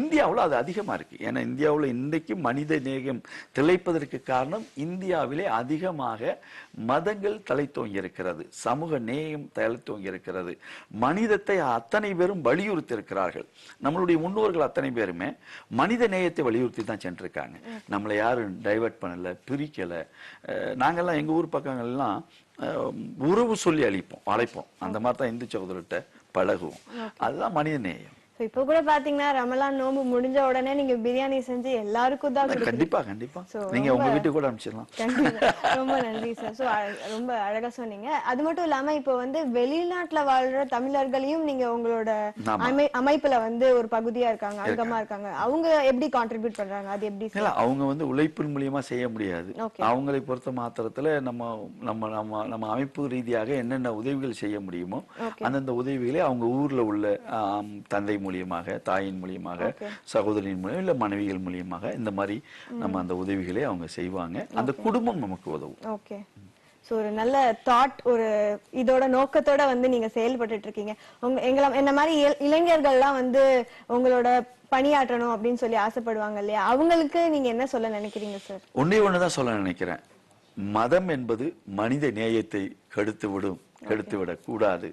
இந்தியாவில் அது அதிகமா இருக்கு. ஏன்னா இந்தியாவில் இன்றைக்கு மனித நேயம் திளைப்பதற்கு காரணம், இந்தியாவிலே அதிகமாக மதங்கள் தலைத்தோங்கி இருக்கிறது, சமூக நேயம் தலைத்தோங்கி இருக்கிறது. மனிதத்தை அத்தனை பேரும் வலியுறுத்தி இருக்கிறார்கள். நம்மளுடைய முன்னோர்கள் அத்தனை பேருமே மனித நேயத்தை வலியுறுத்தி தான் சென்றிருக்காங்க. நம்மளை யாரும் டைவர்ட் பண்ணல, பிரிக்கல. நாங்கெல்லாம் எங்க ஊர் பக்கங்கள்லாம் உறவு சொல்லி அழைப்போம். அந்த மாதிரி தான் இந்து சகோதரர்கிட்ட பழகுவோம். அதுதான் மனித நேயம். இப்ப கூட பாத்தீங்கன்னா ரமலான் நோம்பு முடிஞ்ச உடனே நீங்க பிரியாணி செஞ்சு எல்லாருக்கும் தான் கண்டிப்பா நீங்க உங்க வீட்டுக்கு கூட அனுப்பிச்சிடலாம். ரொம்ப நன்றி சார். ரொம்ப அழகா சொன்னீங்க. அது மட்டும் இல்லாம இப்ப வந்து வெளிநாட்டுல வாழ்ற தமிழர்களையும் நீங்க உங்களோட அமைப்புல வந்து ஒரு பகுதியா இருக்காங்க, அங்கமா இருக்காங்க. அவங்க எப்படி கான்ட்ரிபியூட் பண்றாங்க, அது எப்படி? அவங்க வந்து உழைப்பின் மூலியமா செய்ய முடியாது. அவங்களை பொறுத்த மாத்திரத்துல நம்ம அமைப்பு ரீதியாக என்னென்ன உதவிகள் செய்ய முடியுமோ அந்தந்த உதவிகளை அவங்க ஊர்ல உள்ள தந்தை மூலியமாக, தாயின் மூலியமாக, சகோதரியின் மூலியம் இல்ல மனைவிகள் மூலியமாக இந்த மாதிரி நம்ம அந்த உதவிகளை அவங்க செய்வாங்க. அந்த குடும்பம் நமக்கு உதவும். ஓகே. ஸோ ஒரு நல்ல தாட், ஒரு இதோட நோக்கத்தோட வந்து நீங்க செயல்பட்டு இருக்கீங்க. என்ன மாதிரி இளைஞர்கள்லாம் வந்து உங்களோட பணியாற்றணும் அப்படின்னு சொல்லி ஆசைப்படுவாங்க இல்லையா, அவங்களுக்கு நீங்க என்ன சொல்ல நினைக்கிறீங்க சார்? ஒன்றுதான் சொல்ல நினைக்கிறேன். மதம் என்பது மனித நேயத்தை கெடுத்துவிடக் கூடாது.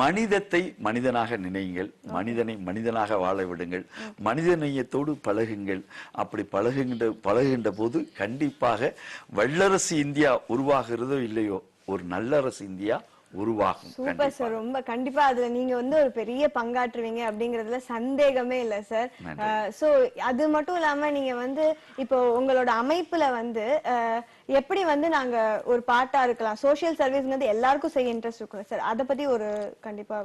மனிதத்தை மனிதனாக நினையுங்கள், மனிதனை மனிதனாக வாழ விடுங்கள், மனித நேயத்தோடு பழகுங்கள். அப்படி பழகுகின்ற போது கண்டிப்பாக வல்லரசு இந்தியா உருவாகிறதோ இல்லையோ ஒரு நல்லரசு இந்தியா உருவாகும். சூப்பர் சார், ரொம்ப கண்டிப்பா அதுல நீங்க வந்து ஒரு பெரிய பங்காற்றுவீங்க அப்படிங்கறதுல சந்தேகமே இல்ல சார். சோ அது மட்டும் இல்லாம நீங்க வந்து இப்போ உங்களோட அமைப்புல வந்து எப்படி வந்து நாங்க ஒரு பார்ட்டா இருக்கலாம், சோசியல் சர்வீஸ்ங்கிறது எல்லாருக்கும் செய்ய இன்ட்ரெஸ்ட் இருக்கும் சார், அத பத்தி ஒரு கண்டிப்பா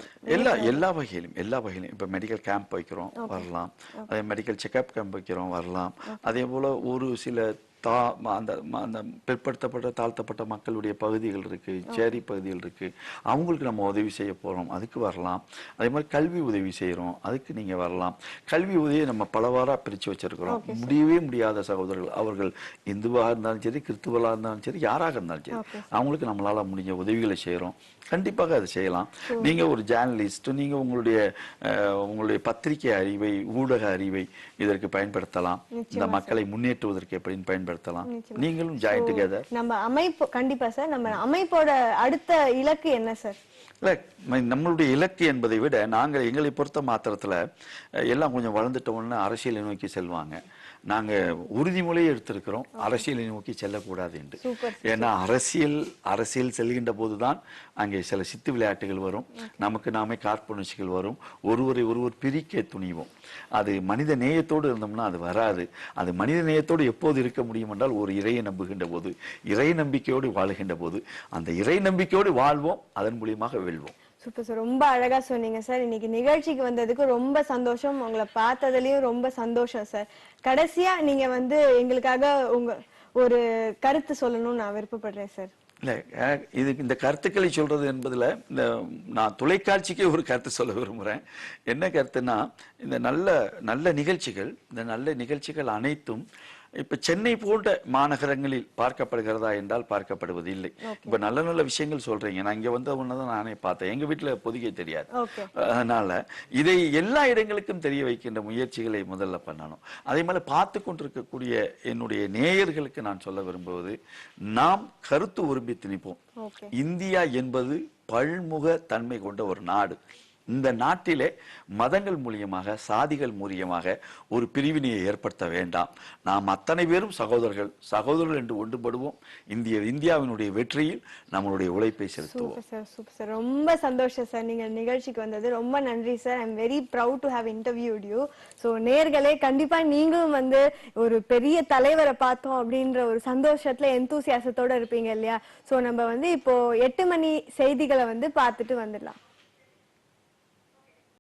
எல்லா வகையிலும் இப்ப மெடிக்கல் கேம்ப் வைக்கிறோம் வரலாம், அதே மெடிக்கல் செக்அப் கேம்ப் வைக்கிறோம் வரலாம், அதே போல ஒரு சில அந்த பிற்படுத்தப்பட்ட தாழ்த்தப்பட்ட மக்களுடைய பகுதிகள் இருக்கு, சேரி பகுதிகள் இருக்கு, அவங்களுக்கு நம்ம உதவி செய்ய போறோம், அதுக்கு வரலாம். அதே மாதிரி கல்வி உதவி செய்யறோம், அதுக்கு நீங்க வரலாம். கல்வி உதவியை நம்ம பலவாரா பிரிச்சு வச்சிருக்கிறோம். முடியவே முடியாத சகோதரர்கள், அவர்கள் இந்துவாக இருந்தாலும் சரி, கிறிஸ்துவலா இருந்தாலும் சரி, யாராக இருந்தாலும் சரி, அவங்களுக்கு நம்மளால முடிஞ்ச உதவிகளை செய்யறோம். கண்டிப்பாக அதை செய்யலாம். நீங்க ஒரு ஜேர்னலிஸ்ட், நீங்க உங்களுடைய பத்திரிகை அறிவை, ஊடக அறிவை இதற்கு பயன்படுத்தலாம். இந்த மக்களை முன்னேற்றுவதற்கு எப்படின்னு பயன்படுத்தலாம். நீங்களும் ஜாயின் டுகெதர். நம்ம அமைப்பு கண்டிப்பா சார், நம்ம அமைப்போட அடுத்த இலக்கு என்ன சார்? இல்ல, நம்மளுடைய இலக்கு என்பதை விட எங்களை பொறுத்த மாத்திரத்துல எல்லாம் கொஞ்சம் வளர்ந்துட்டோம்னு அரசியலை நோக்கி செல்வாங்க. நாங்க உறுதிமொழியை எடுத்திருக்கிறோம், அரசியலை நோக்கி செல்லக்கூடாது என்று. ஏன்னா அரசியல் செல்கின்ற போதுதான் அங்கே சில சித்து விளையாட்டுகள் வரும், நமக்கு நாமே காழ்ப்புணர்ச்சிகள் வரும், ஒருவர் பிரிக்க துணிவோம். அது மனித நேயத்தோடு இருந்தோம்னா அது வராது. அது மனித நேயத்தோடு எப்போது இருக்க முடியும் என்றால் ஒரு இறையை நம்புகின்ற போது, இறை நம்பிக்கையோடு வாழுகின்ற போது, அந்த இறை நம்பிக்கையோடு வாழ்வோம், அதன் மூலியமாக வெல்வோம். சூப்பர் சார், ரொம்ப அழகா சொன்னீங்க சார். இன்னைக்கு நிகழ்ச்சிக்கு வந்ததுக்கு ரொம்ப சந்தோஷம், உங்களை பார்த்ததுலயும் ரொம்ப சந்தோஷம் சார். கடைசியா நீங்க வந்து எங்களுக்காக ஒரு கருத்து சொல்லணும்னு நான் விருப்பப்படுறேன் சார். இல்ல, இதுக்கு இந்த கருத்துக்களை சொல்றது என்பதுல நான் தொலைக்காட்சிக்கே ஒரு கருத்து சொல்ல விரும்புறேன். என்ன கருத்துன்னா, இந்த நல்ல நிகழ்ச்சிகள் அனைத்தும் இப்ப சென்னை போன்ற மாநகரங்களில் பார்க்கப்படுகிறதா என்றால் பார்க்கப்படுவது இல்லை. இப்ப நல்ல விஷயங்கள் சொல்றீங்க, நான் இங்க வந்த உடனேதான் நானே பார்த்தேன். எங்க வீட்டுல பொதிகை தெரியாது. அதனால இதை எல்லா இடங்களுக்கும் தெரிய வைக்கின்ற முயற்சிகளை முதல்ல பண்ணணும். அதே மாதிரி பார்த்து கொண்டிருக்கக்கூடிய என்னுடைய நேயர்களுக்கு நான் சொல்ல விரும்புவது, நாம் கருத்து உரிமை திணிப்போம். இந்தியா என்பது பல்முக தன்மை கொண்ட ஒரு நாடு. இந்த நாட்டிலே மதங்கள் மூலியமாக, சாதிகள் மூலியமாக ஒரு பிரிவினையை ஏற்படுத்த வேண்டாம். நாம் அத்தனை பேரும் சகோதரர்கள் என்று ஒன்றுபடுவோம். இந்தியாவினுடைய வெற்றியில் நம்மளுடைய உழைப்பை செலுத்துவோம். சூப்பர் சார், ரொம்ப சந்தோஷம் சார் நீங்க நிகழ்ச்சிக்கு வந்தது. ரொம்ப நன்றி sir. I am very proud to have interviewed you. So நேர்களே, கண்டிப்பா நீங்களும் வந்து ஒரு பெரிய தலைவரை பார்த்தோம் அப்படின்ற ஒரு சந்தோஷத்துல எந்தூசியாசத்தோட இருப்பீங்க இல்லையா? ஸோ நம்ம வந்து இப்போ 8 மணி செய்திகளை வந்து பார்த்துட்டு வந்துடலாம்.